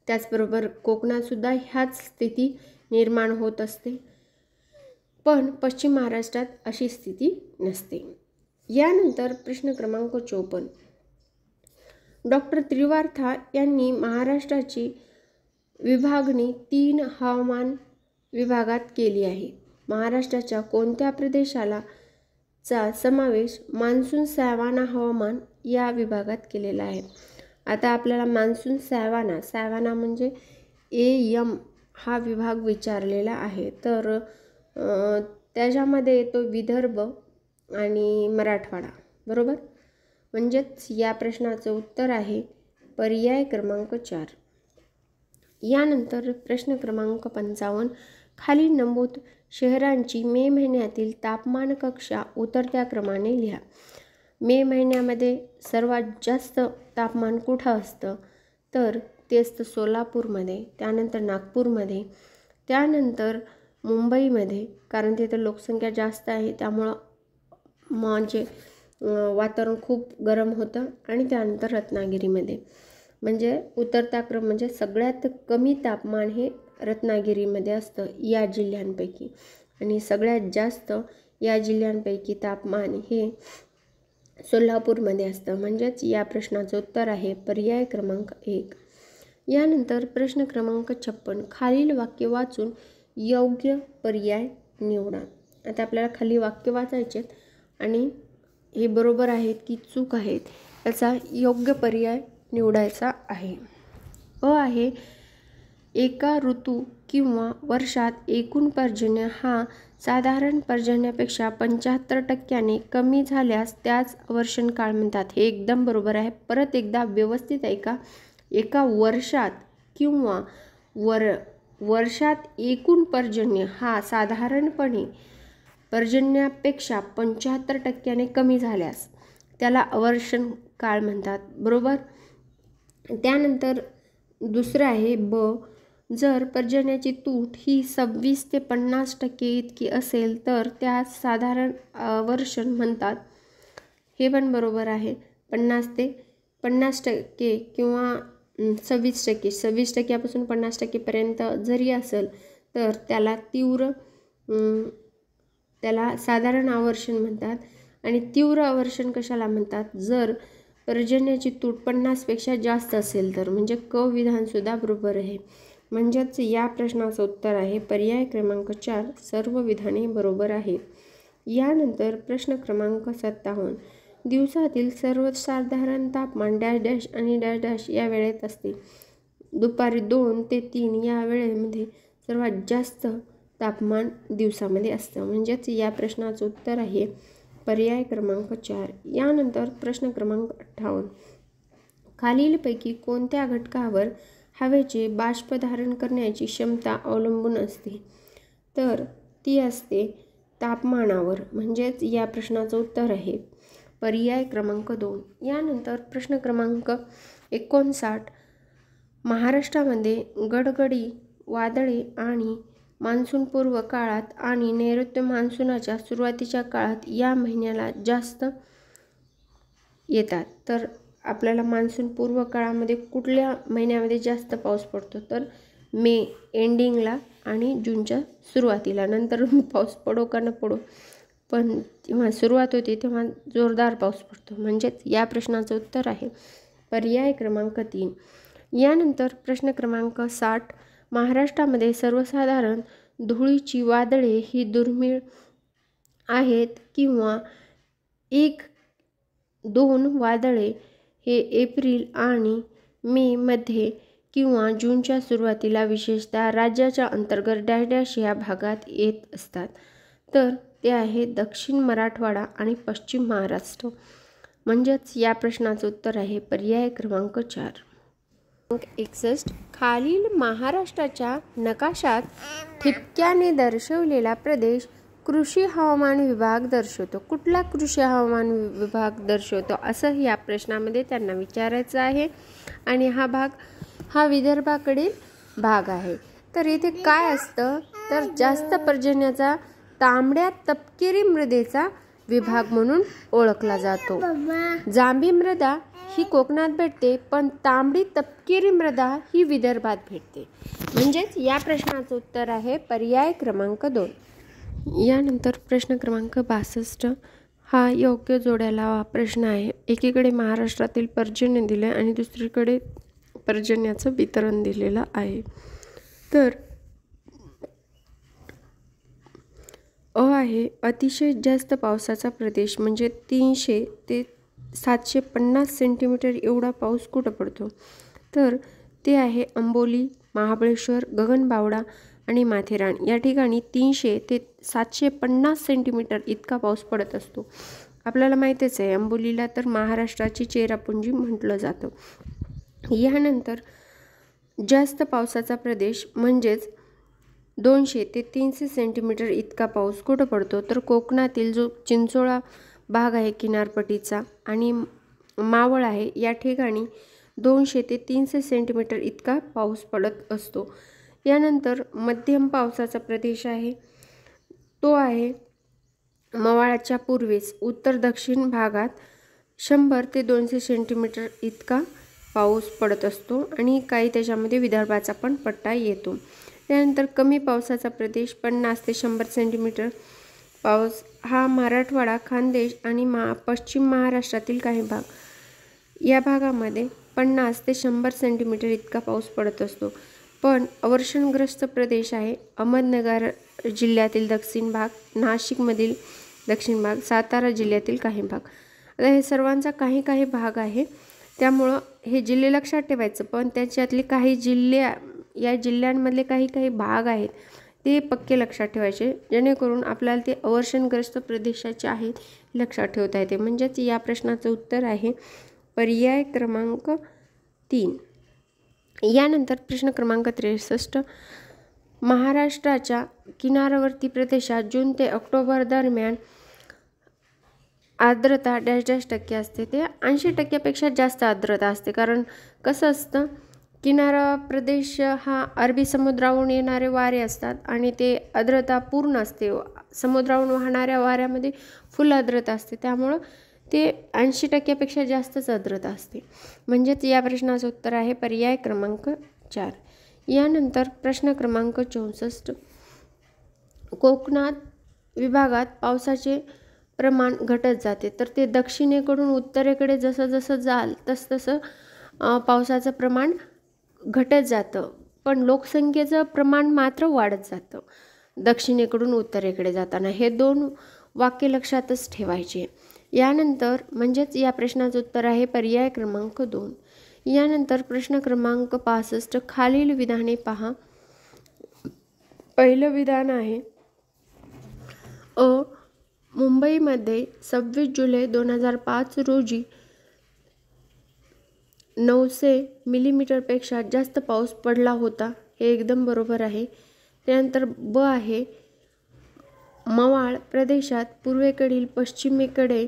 त्याचबरोबर कोकणातसुद्धा ह्याच स्थिती निर्माण होत असते, पण पश्चिम महाराष्ट्रात अशी स्थिती नसते. यानंतर प्रश्न क्रमांक 54 डॉक्टर त्रिवार्था यांनी महाराष्ट्राची विभागणी 3 हवामान विभागात केली आहे. महाराष्ट्राच्या कोणत्या प्रदेशाला चा समावेश मान्सून सॅवाना हवामान या विभागात केलेला आहे? आता आपल्याला मान्सून सॅवाना म्हणजे AM हा विभाग विचारलेला आहे. तर त्याच्यामध्ये येतो विदर्भ आणि मराठवाडा बरोबर. म्हणजेच या प्रश्नाचं उत्तर आहे पर्याय क्रमांक 4. यानंतर प्रश्न क्रमांक 55 खाली नमूद शहरांची मे महिन्यातील तापमान कक्षा उतरत्या क्रमाने लिहा. मे महिन्यामध्ये सर्वात जास्त तापमान कुठं असतं? तर ते असतं सोलापूरमध्ये, त्यानंतर नागपूरमध्ये, त्यानंतर मुंबईमध्ये, कारण तिथं लोकसंख्या जास्त आहे त्यामुळं म्हणजे वातावरण खूप गरम होतं, आणि त्यानंतर रत्नागिरीमध्ये. म्हणजे उतरता क्रम म्हणजे सगळ्यात कमी तापमान हे रत्नागिरीमध्ये असतं या जिल्ह्यांपैकी, आणि सगळ्यात जास्त या जिल्ह्यांपैकी तापमान हे सोलापूरमध्ये असतं. म्हणजेच या प्रश्नाचं उत्तर आहे पर्याय क्रमांक 1. यानंतर प्रश्न क्रमांक 56 खालील वाक्य वाचून योग्य पर्याय निवडा. आता आपल्याला खाली वाक्य वाचायचे आणि हे बरोबर आहेत की चूक आहेत याचा योग्य पर्याय निवडायचा आहे. अ आहे, एका ऋतू किंवा वर्षात एकूण पर्जन्य हा साधारण पर्जन्यापेक्षा 75% कमी झाल्यास त्याच अवर्षण काळ म्हणतात. हे एकदम बरोबर आहे. परत एकदा व्यवस्थित ऐका. एका वर्षात किंवा वर्षात एकूण पर्जन्य हा साधारणपणे पर्जन्यापेक्षा 75% कमी झाल्यास त्याला अवर्षण काळ म्हणतात. बरोबर. त्यानंतर दुसरं आहे ब, जर पर्जन्याची तूट ही 26 ते 50% इतकी असेल तर त्यास साधारण अवर्षण म्हणतात. हे पण बरोबर आहे. 50% किंवा 26% पासून 50% जरी असेल तर त्याला साधारण आवर्षण म्हणतात. आणि तीव्र आवर्षण कशाला म्हणतात? जर पर्जन्याची तूट 50पेक्षा जास्त असेल तर, म्हणजे क विधान सुद्धा बरोबर आहे. म्हणजेच या प्रश्नाचं उत्तर आहे पर्याय क्रमांक 4 सर्व विधाने बरोबर आहेत. यानंतर प्रश्न क्रमांक 57, दिवसातील सर्वसाधारण तापमान डॅश डॅश आणि डॅश डॅश या वेळेत असते. दुपारी 2 ते 3 या वेळेमध्ये सर्वात जास्त तापमान दिवसामध्ये असतं. म्हणजेच या प्रश्नाचं उत्तर आहे पर्याय क्रमांक 4. यानंतर प्रश्न क्रमांक 58, खालीलपैकी कोणत्या घटकावर हवेचे बाष्प धारण करण्याची क्षमता अवलंबून असते? तर ती असते तापमानावर. म्हणजेच या प्रश्नाचं उत्तर आहे पर्याय क्रमांक 2. यानंतर प्रश्न क्रमांक 59, महाराष्ट्रामध्ये गडगडी वादळे आणि मान्सूनपूर्व काळात आणि नैऋत्य मान्सूनाच्या सुरुवातीच्या काळात या महिन्याला जास्त येतात. तर आपल्याला मान्सून पूर्व काळामध्ये कुठल्या महिन्यामध्ये जास्त पाऊस पडतो? तर मे एंडिंगला आणि जूनच्या सुरुवातीला. नंतर पाऊस पडो का न पडो, पण जेव्हा सुरुवात होते तेव्हा जोरदार पाऊस पडतो. म्हणजेच या प्रश्नाचं उत्तर आहे पर्याय क्रमांक 3. यानंतर प्रश्न क्रमांक 60, महाराष्ट्रामध्ये सर्वसाधारण धुळीची वादळे ही दुर्मिळ आहेत किंवा 1-2 वादळे हे एप्रिल आणि मे मध्ये किंवा जूनच्या सुरुवातीला विशेषतः राज्याच्या अंतर्गत डॅश डॅश या भागात येत असतात. तर ते आहे दक्षिण मराठवाडा आणि पश्चिम महाराष्ट्र. म्हणजेच या प्रश्नाचं उत्तर आहे पर्याय क्रमांक 4. 61, खालील महाराष्ट्राच्या नकाशात ठिपक्याने दर्शवलेला प्रदेश कृषी हवामान विभाग दर्शवतो. कुठला कृषी हवामान विभाग दर्शवतो असं या प्रश्नामध्ये त्यांना विचारायचं आहे. आणि हा भाग हा विदर्भाकडील भाग आहे. तर इथे काय असतं तर जास्त पर्जन्याचा तांबड्या तपकिरी मृदेचा विभाग म्हणून ओळखला जातो. जांभी मृदा ही कोकणात भेटते, पण तांबडी तपकिरी मृदा ही विदर्भात भेटते. म्हणजेच या प्रश्नाचं उत्तर आहे पर्याय क्रमांक 2. यानंतर प्रश्न क्रमांक 62 हा योग्य जोड्या लावा प्रश्न आहे. एकीकडे महाराष्ट्रातील पर्जन्य दिले आणि दुसरीकडे पर्जन्याचं वितरण दिलेलं आहे. तर अ आहे, अतिशय जास्त पावसाचा प्रदेश म्हणजे 300 ते 750 सेंटीमीटर एवढा पाऊस कुठं पडतो? तर ते आहे अंबोली, महाबळेश्वर, गगनबावडा आणि माथेरान. या ठिकाणी 300 ते 750 सेंटीमीटर इतका पाऊस पडत असतो. आपल्याला माहितीच आहे अंबोलीला तर महाराष्ट्राची चेरापुंजी म्हटलं जातं. यानंतर जास्त पावसाचा प्रदेश म्हणजेच 200 ते 300 सेंटीमीटर इतका पाऊस कुठं पडतो? तर कोकणातील जो चिंचोळा भाग आहे किनारपट्टीचा आणि मावळ आहे या ठिकाणी 200 ते 300 सेंटीमीटर इतका पाऊस पडत असतो. यानंतर मध्यम पावसाचा प्रदेश आहे तो आहे मवाळाच्या पूर्वेस उत्तर दक्षिण भागात 100 ते 200 सेंटीमीटर इतका पाऊस पडत असतो आणि काही त्याच्यामध्ये विदर्भाचा पण पट्टा येतो. त्यानंतर कमी पावसाचा प्रदेश 50 ते 100 सेंटीमीटर पाऊस हा मराठवाडा, खानदेश आणि पश्चिम महाराष्ट्रातील काही भाग या भागामध्ये 50 ते 100 सेंटीमीटर इतका पाऊस पडत असतो. पण अवर्षणग्रस्त प्रदेश आहे अहमदनगर जिल्ह्यातील दक्षिण भाग, नाशिकमधील दक्षिण भाग, सातारा जिल्ह्यातील काही भाग. आता हे सर्वांचा काही काही भाग आहे, त्यामुळं हे जिल्हे लक्षात ठेवायचं. पण त्याच्यातले काही जिल्हे, या जिल्ह्यांमधले काही काही भाग आहेत ते पक्के लक्षात ठेवायचे, जेणेकरून आपल्याला ते अवर्षणग्रस्त प्रदेशाचे आहेत लक्षात ठेवता येते. म्हणजेच या प्रश्नाचं उत्तर आहे पर्याय क्रमांक 3. यानंतर प्रश्न क्रमांक 63. महाराष्ट्राच्या किनारवर्ती प्रदेशात जून ते ऑक्टोबर दरम्यान आर्द्रता -टक्के असते. ते 80%पेक्षा जास्त आर्द्रता असते. कारण कसं असतं, किनारा प्रदेश हा अरबी समुद्रावरून येणारे वारे असतात आणि ते आर्द्रता पूर्ण असते. समुद्रावरून वाहणाऱ्या वाऱ्यामध्ये फुल आर्द्रता असते, त्यामुळं ते 80%पेक्षा जास्तच आर्द्रता असते. म्हणजेच या प्रश्नाचं उत्तर आहे पर्याय क्रमांक 4. यानंतर प्रश्न क्रमांक 64. कोकणात विभागात पावसाचे प्रमाण घटत जाते. तर ते दक्षिणेकडून उत्तरेकडे जसं जसं जाल तसं पावसाचं प्रमाण घटत जातं, पण लोकसंख्येचं प्रमाण मात्र वाढत जातं दक्षिणेकडून उत्तरेकडे जाताना. हे 2 वाक्य लक्षातच ठेवायचे. यानंतर म्हणजेच या प्रश्नाचं उत्तर आहे पर्याय क्रमांक 2. यानंतर प्रश्न क्रमांक 65. खालील विधाने पहा. पहिलं विधान आहे मुंबईमध्ये 26 जुलै 2005 रोजी 900 मिलीमीटरपेक्षा जास्त पाऊस पडला होता. हे एकदम बरोबर आहे. त्यानंतर ब आहे मवाळ प्रदेशात पूर्वेकडील पश्चिमेकडे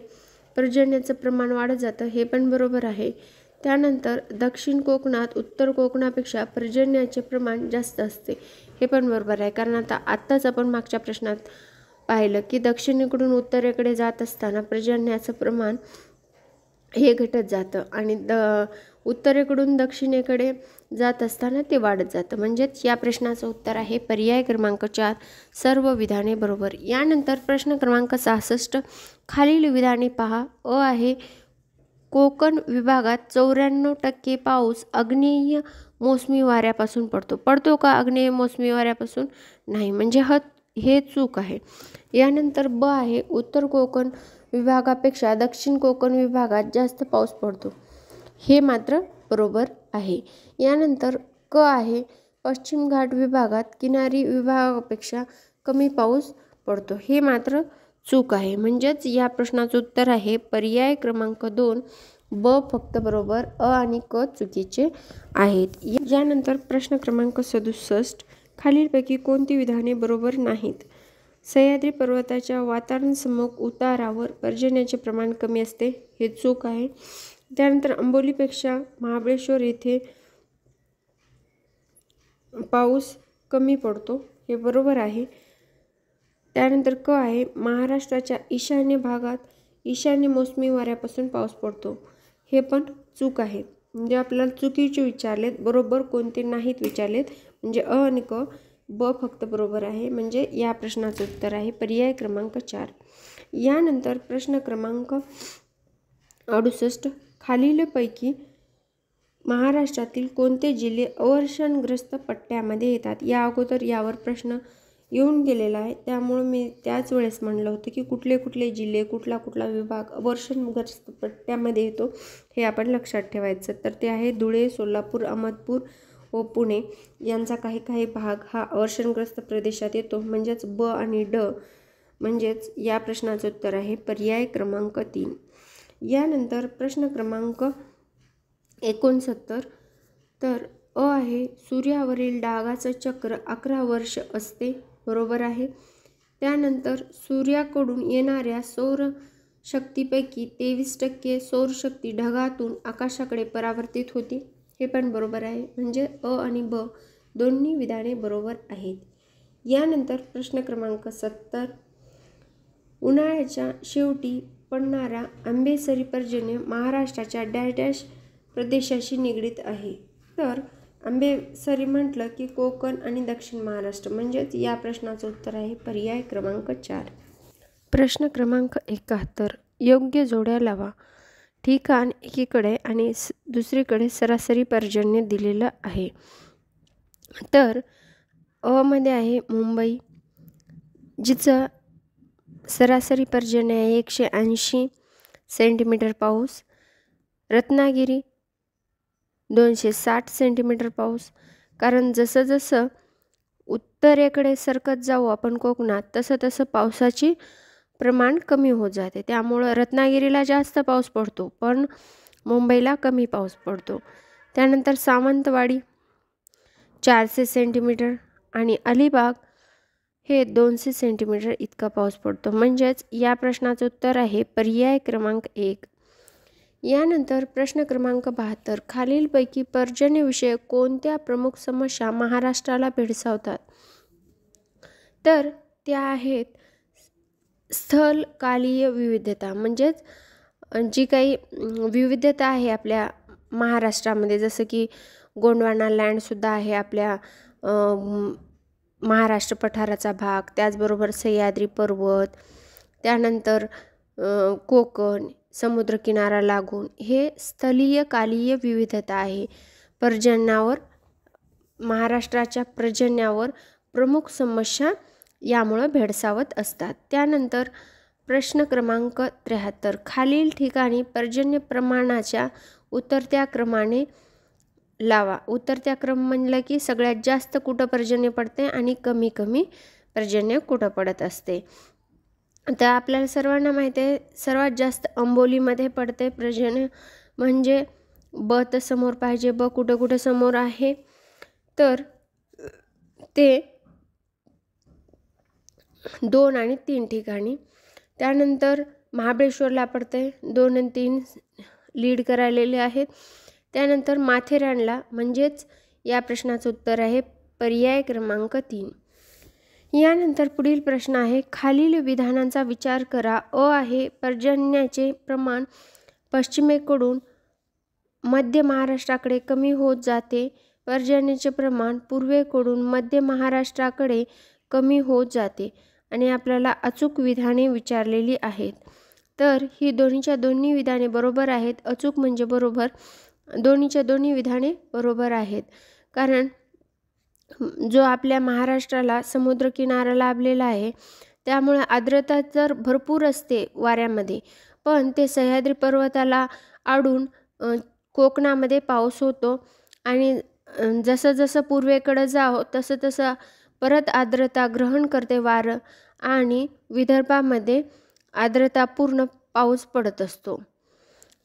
पर्जन्याचं प्रमाण वाढत जातं. हे पण बरोबर आहे. त्यानंतर दक्षिण कोकणात उत्तर कोकणापेक्षा पर्जन्याचे प्रमाण जास्त असते. हे पण बरोबर आहे, कारण आत्ताच आपण मागच्या प्रश्नात पाहिलं की दक्षिणेकडून उत्तरेकडे जात असताना पर्जन्याचं प्रमाण हे घटत जातं आणि उत्तरेकडून दक्षिणेकडे जात असताना ते वाढत जातं. म्हणजेच या प्रश्नाचं उत्तर आहे पर्याय क्रमांक 4. सर्व विधाने बरोबर. यानंतर प्रश्न क्रमांक 66. खालील विधाने पहा. आहे कोकण विभागात 94% पाऊस आग्नेय मोसमी वाऱ्यापासून पडतो का आग्नेय मोसमी वाऱ्यापासून? नाही, म्हणजे हे चूक आहे. यानंतर ब आहे उत्तर कोकण विभागापेक्षा दक्षिण कोकण विभागात जास्त पाऊस पडतो. हे मात्र बरोबर आहे. यानंतर क आहे पश्चिम घाट विभागात किनारी विभागापेक्षा कमी पाऊस पडतो. हे मात्र चूक आहे. म्हणजेच या प्रश्नाचं उत्तर आहे पर्याय क्रमांक 2. ब फक्त बरोबर, अ आणि क चुकीचे आहेत. यानंतर प्रश्न क्रमांक 67. खालीलपैकी कोणती विधाने बरोबर नाहीत? सह्याद्री पर्वताच्या वातावरणासम्मुख उतारावर पर्जन्याचे प्रमाण कमी असते. हे चूक आहे. त्यानंतर आंबोलीपेक्षा महाबळेश्वर येथे पाऊस कमी पडतो. हे बरोबर आहे. त्यानंतर क आहे महाराष्ट्राच्या ईशान्य भागात ईशान्य मोसमी वाऱ्यापासून पाऊस पडतो. हे पण चूक आहे. म्हणजे आपल्याला चुकीचे विचारलेत, बरोबर कोणते नाहीत विचारलेत. म्हणजे अ आणि क. ब फक्त बरोबर आहे. म्हणजे या प्रश्नाचं उत्तर आहे पर्याय क्रमांक 4. यानंतर प्रश्न क्रमांक 68. खालीलपैकी महाराष्ट्रातील कोणते जिल्हे अवर्षणग्रस्त पट्ट्यामध्ये येतात? या अगोदर यावर प्रश्न येऊन गेलेला आहे, त्यामुळे मी त्याच वेळेस म्हणलं होतं की कुठले कुठले जिल्हे, कुठला कुठला विभाग अवर्षणग्रस्त पट्ट्यामध्ये येतो हे आपण लक्षात ठेवायचं. तर ते आहे धुळे, सोलापूर, अहमदपूर व पुणे यांचा काही काही भाग हा अवर्षणग्रस्त प्रदेशात येतो. म्हणजेच ब आणि ड. म्हणजेच या प्रश्नाचं उत्तर आहे पर्याय क्रमांक 3. यानंतर प्रश्न क्रमांक 69. तर अ आहे सूर्यावरील डागाचं चक्र 11 वर्ष असते. बरोबर आहे. त्यानंतर सूर्याकडून येणाऱ्या सौरशक्तीपैकी 23% सौरशक्ती ढगातून आकाशाकडे परावर्तित होते. हे पण बरोबर आहे. म्हणजे अ आणि ब दोन्ही विधाने बरोबर आहेत. यानंतर प्रश्न क्रमांक 70. उन्हाळ्याच्या शेवटी पडणारा आंबेसरी पर्जन्य महाराष्ट्राच्या डॅश डॅश प्रदेशाशी निगडीत आहे. तर आंबेसरी म्हटलं की कोकण आणि दक्षिण महाराष्ट्र. म्हणजेच या प्रश्नाचं उत्तर आहे पर्याय क्रमांक 4. प्रश्न क्रमांक 71. योग्य जोड्या लावा. ठिकाण एकीकडे आणि दुसरीकडे सरासरी पर्जन्य दिलेलं आहे. तर अ मध्ये आहे मुंबई, जिचं सरासरी पर्जन्य आहे 180 सेंटीमीटर पाऊस. रत्नागिरी 260 सेंटीमीटर पाऊस. कारण जसं जसं उत्तरेकडे सरकत जाऊ आपण कोकणात तसं तसं पावसाची प्रमाण कमी होत जाते. त्यामुळं रत्नागिरीला जास्त पाऊस पडतो पण मुंबईला कमी पाऊस पडतो. त्यानंतर सावंतवाडी 400 सेंटीमीटर आणि अलिबाग हे 200 सेंटीमीटर इतका पाऊस पडतो. म्हणजेच या प्रश्नाचं उत्तर आहे पर्याय क्रमांक 1. यानंतर प्रश्न क्रमांक 72. खालीलपैकी पर्जन्यविषयक कोणत्या प्रमुख समस्या महाराष्ट्राला भेडसावतात? तर त्या आहेत स्थलकालीय विविधता. म्हणजेच जी काही विविधता आहे आपल्या महाराष्ट्रामध्ये, जसं की गोंडवाना लँडसुद्धा आहे आपल्या महाराष्ट्र पठाराचा भाग, त्याचबरोबर सह्याद्री पर्वत, त्यानंतर कोकण समुद्रकिनारा लागून, हे स्थलीय कालीय विविधता आहे. पर्जन्यावर महाराष्ट्राच्या पर्जन्यावर प्रमुख समस्या यामुळं भेडसावत असतात. त्यानंतर प्रश्न क्रमांक 73. खालील ठिकाणी पर्जन्य प्रमाणाच्या उतरत्या क्रमाने लावा. उतरत्या क्रम म्हणलं की सगळ्यात जास्त कुठं पर्जन्य पडते आणि कमी कमी पर्जन्य कुठं पडत असते. तर आपल्याला सर्वांना माहिती आहे सर्वात जास्त अंबोलीमध्ये पडते पर्जन्य. म्हणजे ब तर समोर पाहिजे, ब कुठं कुठं समोर आहे तर ते 2 आणि 3 ठिकाणी. त्यानंतर महाबळेश्वरला पडते, 2 आणि 3 लीड करायलेले आहेत. त्यानंतर माथेरानला, म्हणजेच या प्रश्नाचं उत्तर आहे पर्याय क्रमांक 3. यानंतर पुढील प्रश्न आहे खालील विधानांचा विचार करा. अ आहे पर्जन्याचे प्रमाण पश्चिमेकडून मध्य महाराष्ट्राकडे कमी होत जाते. पर्जन्याचे प्रमाण पूर्वेकडून मध्य महाराष्ट्राकडे कमी होत जाते. आणि आपल्याला अचूक विधाने विचारलेली आहेत. तर ही दोन्हीच्या दोन्ही विधाने बरोबर आहेत. अचूक म्हणजे बरोबर, दोन्हीच्या दोन्ही विधाने बरोबर आहेत. कारण जो आपल्या महाराष्ट्राला समुद्रकिनारा लाभलेला आहे त्यामुळे आर्द्रता तर भरपूर असते वाऱ्यामध्ये, पण ते सह्याद्री पर्वताला आडून कोकणामध्ये पाऊस होतो आणि जसं जसं पूर्वेकडे जाओ तसं तसं परत आर्द्रता ग्रहण करते वारं आणि विदर्भामध्ये आर्द्रतापूर्ण पाऊस पडत असतो.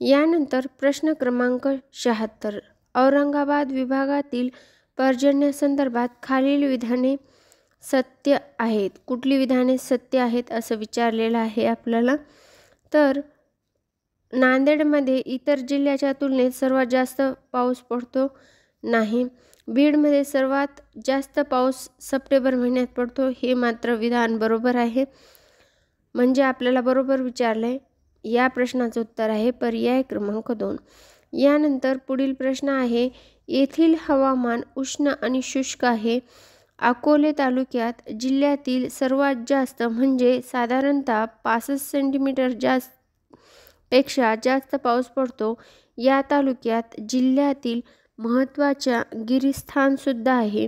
यानंतर प्रश्न क्रमांक 76. औरंगाबाद विभागातील पर्जन्यासंदर्भात खालील विधाने सत्य आहेत. कुठली विधाने सत्य आहेत असं विचारलेलं आहे आपल्याला. तर नांदेडमध्ये इतर जिल्ह्याच्या तुलनेत सर्वात जास्त पाऊस पडतो नाही. बीडमध्ये सर्वात जास्त पाऊस सप्टेंबर महिन्यात पडतो, हे मात्र विधान बरोबर आहे. म्हणजे आपल्याला बरोबर विचारलं आहे. या प्रश्नाचं उत्तर आहे पर्याय क्रमांक 2. यानंतर पुढील प्रश्न आहे येथील हवामान उष्ण आणि शुष्क आहे. अकोले तालुक्यात जिल्ह्यातील सर्वात जास्त म्हणजे साधारणतः 65 सेंटीमीटर पेक्षा जास्त पाऊस पडतो. या तालुक्यात जिल्ह्यातील महत्त्वाच्या गिरीस्थानसुद्धा आहे.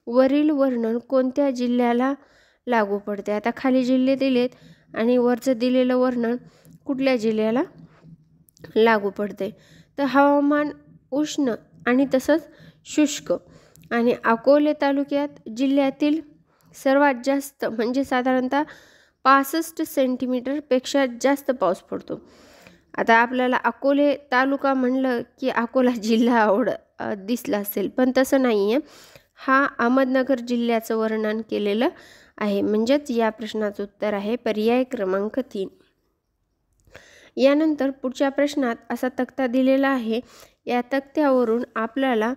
वरील वर्णन कोणत्या जिल्ह्याला लागू पडते? आता खाली जिल्हे दिलेत आणि वरचं दिलेलं वर्णन कुठल्या जिल्ह्याला लागू पडते? तर हवामान उष्ण आणि तसंच शुष्क आणि अकोले तालुक्यात जिल्ह्यातील सर्वात जास्त म्हणजे साधारणतः 65 सेंटीमीटरपेक्षा जास्त पाऊस पडतो. आता आपल्याला अकोले तालुका म्हणलं की अकोला जिल्हा दिसला असेल, पण तसं नाही आहे. हा अहमदनगर जिल्ह्याचं वर्णन केलेलं आहे. म्हणजेच या प्रश्नाचं उत्तर आहे पर्याय क्रमांक 3. यानंतर पुढच्या प्रश्नात असा तक्ता दिलेला आहे. या तक्त्यावरून आपल्याला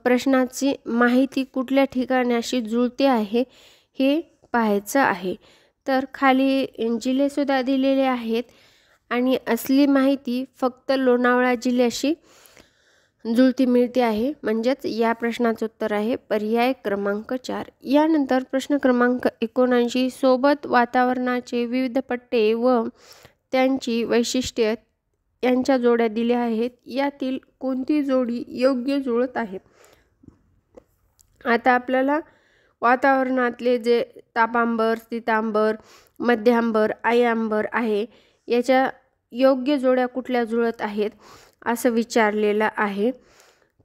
प्रश्नाची माहिती कुठल्या ठिकाणाशी जुळते आहे हे पाहायचं आहे. तर खाली जिल्हेसुद्धा दिलेले आहेत आणि असली माहिती फक्त लोणावळा जिल्ह्याशी जुळती मिळते आहे. म्हणजेच या प्रश्नाचं उत्तर आहे पर्याय क्रमांक 4. यानंतर प्रश्न क्रमांक 79. सोबत वातावरणाचे विविध पट्टे व त्यांची वैशिष्ट्ये यांच्या जोड्या दिल्या आहेत. यातील कोणती जोडी योग्य जुळत आहे? आता आपल्याला वातावरणातले जे तापांबर, स्थितांबर मध्यांबर, आयांबर आहे, याच्या योग्य जोड्या कुठल्या जुळत आहेत असं विचारलेलं आहे.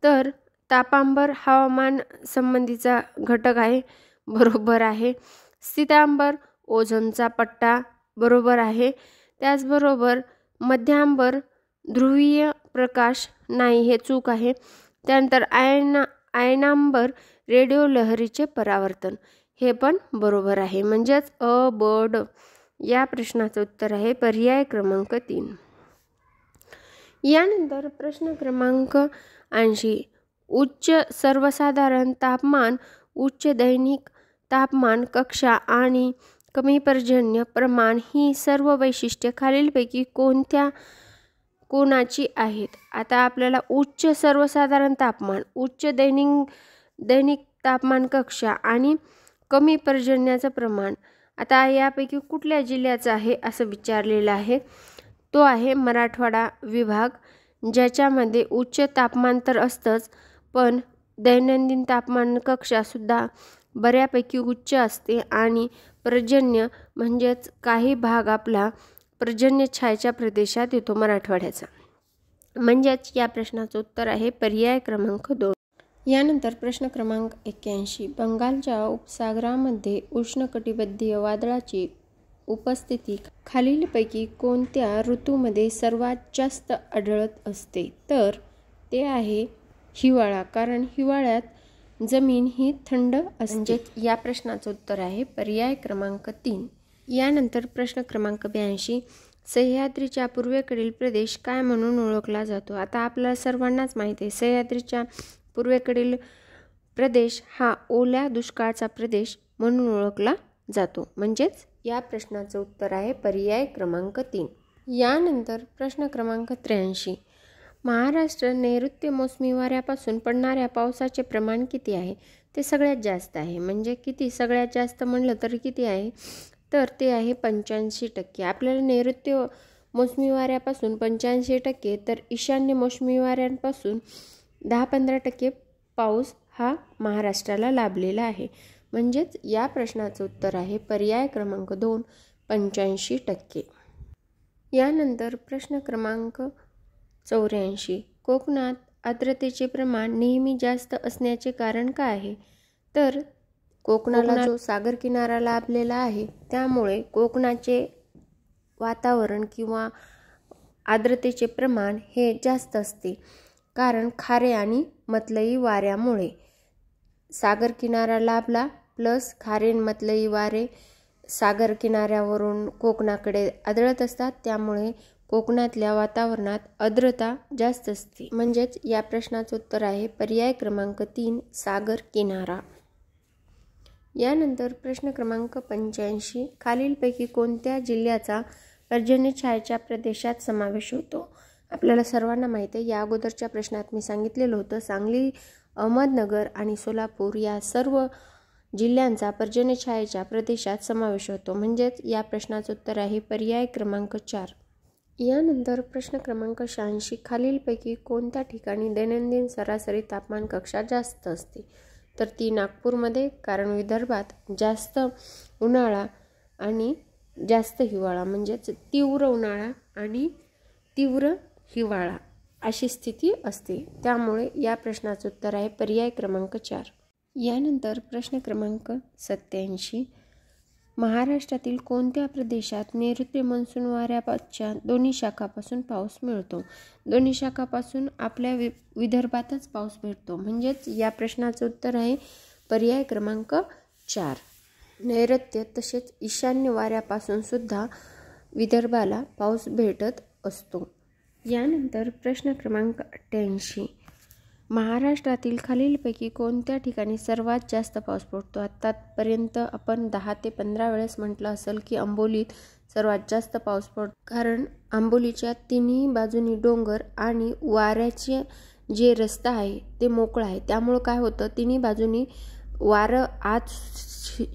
तर तापांबर हवामान संबंधीचा घटक आहे, बरोबर आहे. स्थितांबर ओझोनचा पट्टा, बरोबर आहे. त्याचबरोबर मध्यांबर ध्रुवीय प्रकाश नाही, हे चूक आहे. त्यानंतर आयनांबर रेडिओ लहरीचे परावर्तन, हे पण बरोबर आहे. म्हणजेच अ, ब, ड या प्रश्नाचं उत्तर आहे पर्याय क्रमांक 3. यानंतर प्रश्न क्रमांक 80. उच्च सर्वसाधारण तापमान, उच्च दैनिक तापमान कक्षा आणि कमी पर्जन्य प्रमाण ही सर्व वैशिष्ट्ये खालीलपैकी कोणाची आहेत? आता आपल्याला उच्च सर्वसाधारण तापमान, उच्च दैनिक तापमान कक्षा आणि कमी पर्जन्याचं प्रमाण, आता यापैकी कुठल्या जिल्ह्याचं आहे असं विचारलेलं आहे. तो आहे मराठवाडा विभाग, ज्याच्यामध्ये उच्च तापमान तर असतंच, पण दैनंदिन तापमान कक्षासुद्धा बऱ्यापैकी उच्च असते आणि पर्जन्य म्हणजेच काही भाग आपला पर्जन्य छायेच्या प्रदेशात येतो मराठवाड्याचा. म्हणजेच या प्रश्नाचं उत्तर आहे पर्याय क्रमांक 2. यानंतर प्रश्न क्रमांक 81. बंगालच्या उपसागरामध्ये उष्णकटिबंधीय वादळाची उपस्थिती खालीलपैकी कोणत्या ऋतूमध्ये सर्वात जास्त आढळत असते? तर ते आहे हिवाळा, कारण हिवाळ्यात जमीन ही थंड असते. या प्रश्नाचं उत्तर आहे पर्याय क्रमांक 3. यानंतर प्रश्न क्रमांक 82. सह्याद्रीच्या पूर्वेकडील प्रदेश काय म्हणून ओळखला जातो? आता आपल्याला सर्वांनाच माहिती आहे, सह्याद्रीच्या पूर्वेकडील प्रदेश हा ओल्या दुष्काळाचा प्रदेश म्हणून ओळखला जातो. म्हणजेच या प्रश्नाचं उत्तर आहे पर्याय क्रमांक 3. यानंतर प्रश्न क्रमांक 83. महाराष्ट्र नैऋत्य मोसमी वाऱ्यापासून पडणाऱ्या पावसाचे प्रमाण किती आहे? ते सगळ्यात जास्त आहे. म्हणजे किती सगळ्यात जास्त म्हणलं तर किती आहे? तर ते आहे 85%. आपल्याला नैऋत्य मोसमी वाऱ्यापासून 85%, तर ईशान्य मोसमी वाऱ्यांपासून 10-15% पाऊस हा महाराष्ट्राला लाभलेला आहे. म्हणजेच या प्रश्नाचं उत्तर आहे पर्याय क्रमांक 2, 85%. यानंतर प्रश्न क्रमांक 84. कोकणात आर्द्रतेचे प्रमाण नेहमी जास्त असण्याचे कारण काय आहे? तर कोकणाला जो सागर किनारा लाभलेला आहे, त्यामुळे कोकणाचे वातावरण किंवा आर्द्रतेचे प्रमाण हे जास्त असते. कारण खारे आणि मतलई वाऱ्यामुळे सागर किनारा लाभला, प्लस खारे मतलई वारे सागर किनाऱ्यावरून कोकणाकडे आदळत असतात, त्यामुळे कोकणातल्या वातावरणात आर्द्रता जास्त असते. म्हणजेच या प्रश्नाचं उत्तर आहे पर्याय क्रमांक 3, सागर किनारा. यानंतर प्रश्न क्रमांक 85. खालीलपैकी कोणत्या जिल्ह्याचा पर्जन्य छायेच्या प्रदेशात समावेश होतो? आपल्याला सर्वांना माहिती आहे, या अगोदरच्या प्रश्नात मी सांगितलेलं होतं, सांगली, अहमदनगर आणि सोलापूर या सर्व जिल्ह्यांचा पर्जन्य छायेच्या प्रदेशात समावेश होतो. म्हणजेच या प्रश्नाचं उत्तर आहे पर्याय क्रमांक 4. यानंतर प्रश्न क्रमांक 86. खालीलपैकी कोणत्या ठिकाणी दैनंदिन सरासरी तापमान कक्षा जास्त असते? तर ती नागपूरमध्ये, कारण विदर्भात जास्त उन्हाळा आणि जास्त हिवाळा, म्हणजेच तीव्र उन्हाळा आणि तीव्र हिवाळा अशी स्थिती असते. त्यामुळे या प्रश्नाचं उत्तर आहे पर्याय क्रमांक 4. यानंतर प्रश्न क्रमांक 87. महाराष्ट्रातील कोणत्या प्रदेशात नैऋत्य मान्सून वाऱ्याच्या दोन्ही शाखापासून पाऊस मिळतो? दोन्ही शाखापासून आपल्या विदर्भातच पाऊस भेटतो. म्हणजेच या प्रश्नाचं उत्तर आहे पर्याय क्रमांक 4. नैऋत्य तसेच ईशान्य वाऱ्यापासून सुद्धा विदर्भाला पाऊस भेटत असतो. यानंतर प्रश्न क्रमांक 88. महाराष्ट्रातील खालीलपैकी कोणत्या ठिकाणी सर्वात जास्त पाऊस पडतो? आतापर्यंत आपण 10 ते 15 वेळेस म्हटलं असेल की आंबोलीत सर्वात जास्त पाऊस पडतो, कारण आंबोलीच्या तिन्ही बाजूनी डोंगर आणि वाऱ्याचे जे रस्ता आहे ते मोकळं आहे. त्यामुळं काय होतं, तिन्ही बाजूनी वारं आत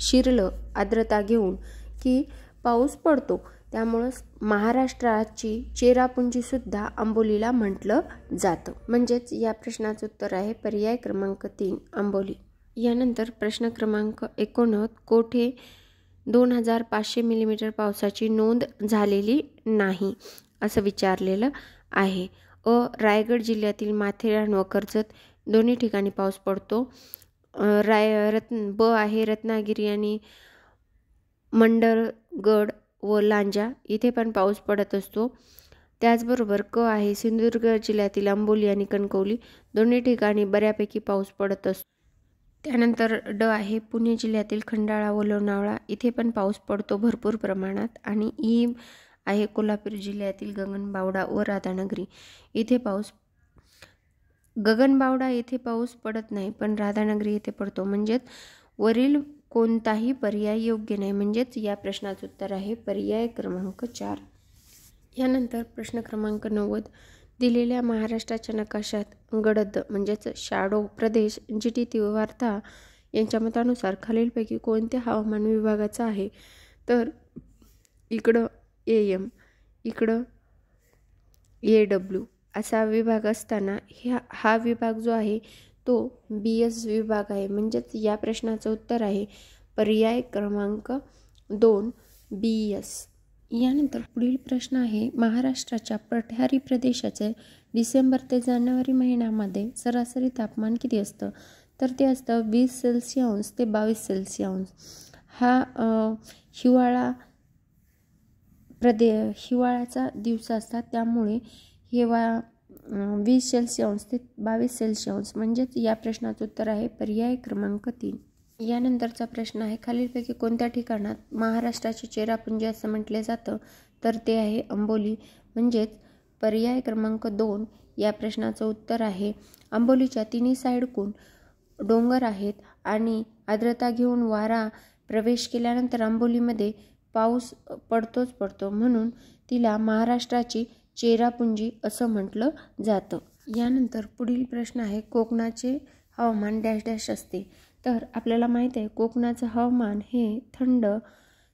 शिरलं आर्द्रता घेऊन की पाऊस पडतो. त्यामुळं महाराष्ट्राची चेरापुंजीसुद्धा आंबोलीला म्हटलं जातं. म्हणजेच या प्रश्नाचं उत्तर आहे पर्याय क्रमांक 3, आंबोली. यानंतर प्रश्न क्रमांक 89. कोठे 2500 मिलीमीटर पावसाची नोंद झालेली नाही असं विचारलेलं आहे. रायगड जिल्ह्यातील माथेरान व कर्जत दोन्ही ठिकाणी पाऊस पडतो. ब आहे रत्नागिरी आणि मंडळगड व लांजा इथे पण पाऊस पडत असतो. त्याचबरोबर क आहे सिंधुदुर्ग जिल्ह्यातील आंबोली आणि कणकवली दोन्ही ठिकाणी बऱ्यापैकी पाऊस पडत असतो. त्यानंतर ड आहे पुणे जिल्ह्यातील खंडाळा व लोणावळा इथे पण पाऊस पडतो भरपूर प्रमाणात. आणि ई आहे कोल्हापूर जिल्ह्यातील गगनबावडा व राधानगरी इथे पाऊस. गगनबावडा येथे पाऊस पडत नाही पण राधानगरी येथे पडतो. म्हणजेच वरील कोणताही पर्याय योग्य नाही. म्हणजेच या प्रश्नाचं उत्तर आहे पर्याय क्रमांक 4. यानंतर प्रश्न क्रमांक 90. दिलेल्या महाराष्ट्राच्या नकाशात गडद म्हणजेच शॅडो प्रदेश GT वार्ता यांच्या मतानुसार खालीलपैकी कोणत्या हवामान विभागाचा आहे. तर इकडं AM इकडं AW असा विभाग असताना हा विभाग जो आहे तो BS विभाग आहे. म्हणजेच या प्रश्नाचं उत्तर आहे पर्याय क्रमांक 2 BS. यानंतर पुढील प्रश्न आहे महाराष्ट्राच्या पठारी प्रदेशाचे डिसेंबर ते जानेवारी महिन्यामध्ये सरासरी तापमान किती असतं. तर ते असतं 20 सेल्सिअस ते 22 सेल्सिअस. हा हिवाळ्याचा दिवस असतात त्यामुळे 20 सेल्सिअस ते 22 सेल्सिअस. म्हणजेच या प्रश्नाचं उत्तर आहे पर्याय क्रमांक 3. यानंतरचा प्रश्न आहे खालीलपैकी कोणत्या ठिकाणात महाराष्ट्राचे चेरापुंजी असं म्हटले जातं. तर ते आहे आंबोली. म्हणजेच पर्याय क्रमांक 2 या प्रश्नाचं उत्तर आहे. आंबोलीच्या तिन्ही साईडकून डोंगर आहेत आणि आर्द्रता घेऊन वारा प्रवेश केल्यानंतर आंबोलीमध्ये पाऊस पडतोच पडतो. म्हणून तिला महाराष्ट्राची चेरापुंजी असं म्हटलं जातं. यानंतर पुढील प्रश्न आहे कोकणाचे हवामान डॅश डॅश असते. तर आपल्याला माहीत आहे कोकणाचं हवामान हे थंड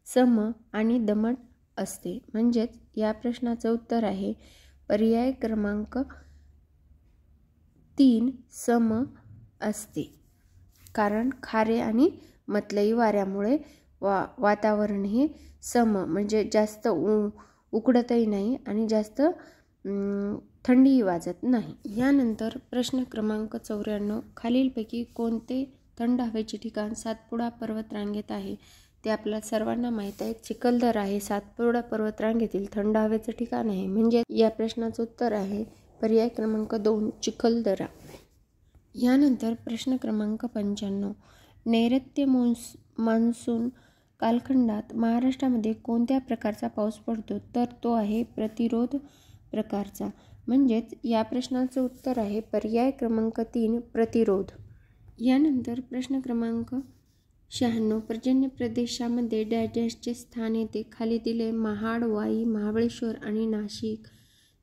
सम आणि दमट असते. म्हणजेच या प्रश्नाचं उत्तर आहे पर्याय क्रमांक 3 सम असते. कारण खारे आणि मतलई वाऱ्यामुळे वातावरण हे सम म्हणजे जास्त उकडतही नाही आणि जास्त थंडीही वाजत नाही. यानंतर प्रश्न क्रमांक 94. खालीलपैकी कोणते थंड हवेचे ठिकाण सातपुडा पर्वतरांगेत आहे. ते आपल्या सर्वांना माहीत आहे चिखलदरा आहे सातपुडा पर्वतरांगेतील थंड हवेचं ठिकाण आहे. म्हणजे या प्रश्नाचं उत्तर आहे पर्याय क्रमांक 2 चिखलदरा. यानंतर प्रश्न क्रमांक 95. नैऋत्य मान्सून कालखंडात महाराष्ट्रामध्ये कोणत्या प्रकारचा पाऊस पडतो. तर तो आहे प्रतिरोध प्रकारचा. म्हणजेच या प्रश्नाचं उत्तर आहे पर्याय क्रमांक 3 प्रतिरोध. यानंतर प्रश्न क्रमांक 96. पर्जन्य प्रदेशामध्ये डॅश डॅशचे स्थान येते. खाली दिले महाड, वाई, महाबळेश्वर आणि नाशिक.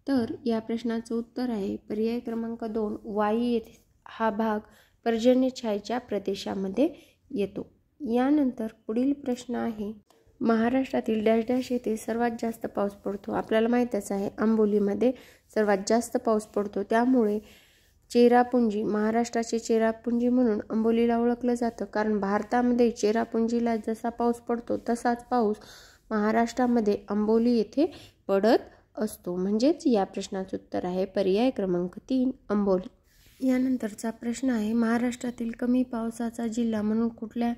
तर या प्रश्नाचं उत्तर आहे पर्याय क्रमांक 2 वाई येथे हा भाग पर्जन्य छायेच्या प्रदेशामध्ये येतो. यानंतर पुढील प्रश्न आहे महाराष्ट्रातील डॅश डॅश येथे सर्वात जास्त पाऊस पडतो. आपल्याला माहीतच आहे आंबोलीमध्ये सर्वात जास्त पाऊस पडतो. त्यामुळे चेरापुंजी महाराष्ट्राचे चेरापुंजी म्हणून आंबोलीला ओळखलं जातं. कारण भारतामध्ये चेरापुंजीला जसा पाऊस पडतो तसाच पाऊस महाराष्ट्रामध्ये आंबोली येथे पडत असतो. म्हणजेच या प्रश्नाचं उत्तर आहे पर्याय क्रमांक 3 आंबोली. यानंतरचा प्रश्न आहे महाराष्ट्रातील कमी पावसाचा जिल्हा म्हणून कुठल्या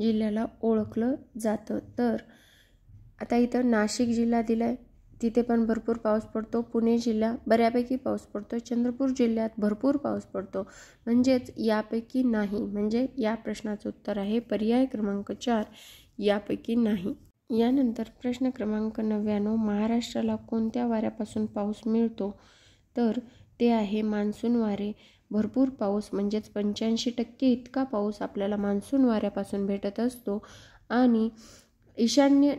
जिल्ह्याला ओळखलं जातं. तर आता इथं नाशिक जिल्हा दिलाय तिथे पण भरपूर पाऊस पडतो. पुणे जिल्हा बऱ्यापैकी पाऊस पडतो. चंद्रपूर जिल्ह्यात भरपूर पाऊस पडतो. म्हणजेच यापैकी नाही. म्हणजे या प्रश्नाचं उत्तर आहे पर्याय क्रमांक 4 यापैकी नाही. यानंतर प्रश्न क्रमांक 99. महाराष्ट्राला कोणत्या वाऱ्यापासून पाऊस मिळतो. तर ते आहे मान्सून वारे. भरपूर पाऊस म्हणजेच 85% इतका पाऊस आपल्याला मान्सून वाऱ्यापासून भेटत असतो. आणि ईशान्य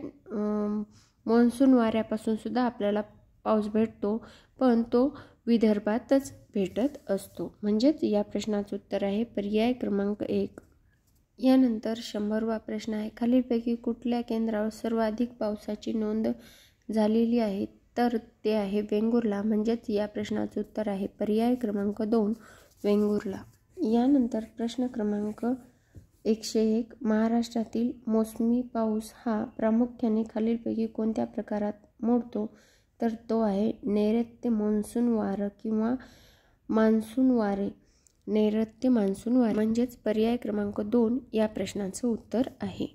मान्सून वाऱ्यापासून सुद्धा आपल्याला पाऊस भेटतो पण तो विदर्भातच भेटत असतो. म्हणजेच या प्रश्नाचं उत्तर आहे पर्याय क्रमांक 1. यानंतर 100वा प्रश्न आहे खालीलपैकी कुठल्या केंद्रावर सर्वाधिक पावसाची नोंद झालेली आहे. तर ते आहे वेंगुर्ला. म्हणजेच या प्रश्नाचं उत्तर आहे पर्याय क्रमांक 2 वेंगुर्ला. यानंतर प्रश्न क्रमांक 101. महाराष्ट्रातील मोसमी पाऊस हा प्रामुख्याने खालीलपैकी कोणत्या प्रकारात मोडतो? तर तो आहे नैऋत्य मान्सून वारं किंवा मान्सून वारे. नैऋत्य मान्सून वारे म्हणजेच पर्याय क्रमांक 2 या प्रश्नाचं उत्तर आहे.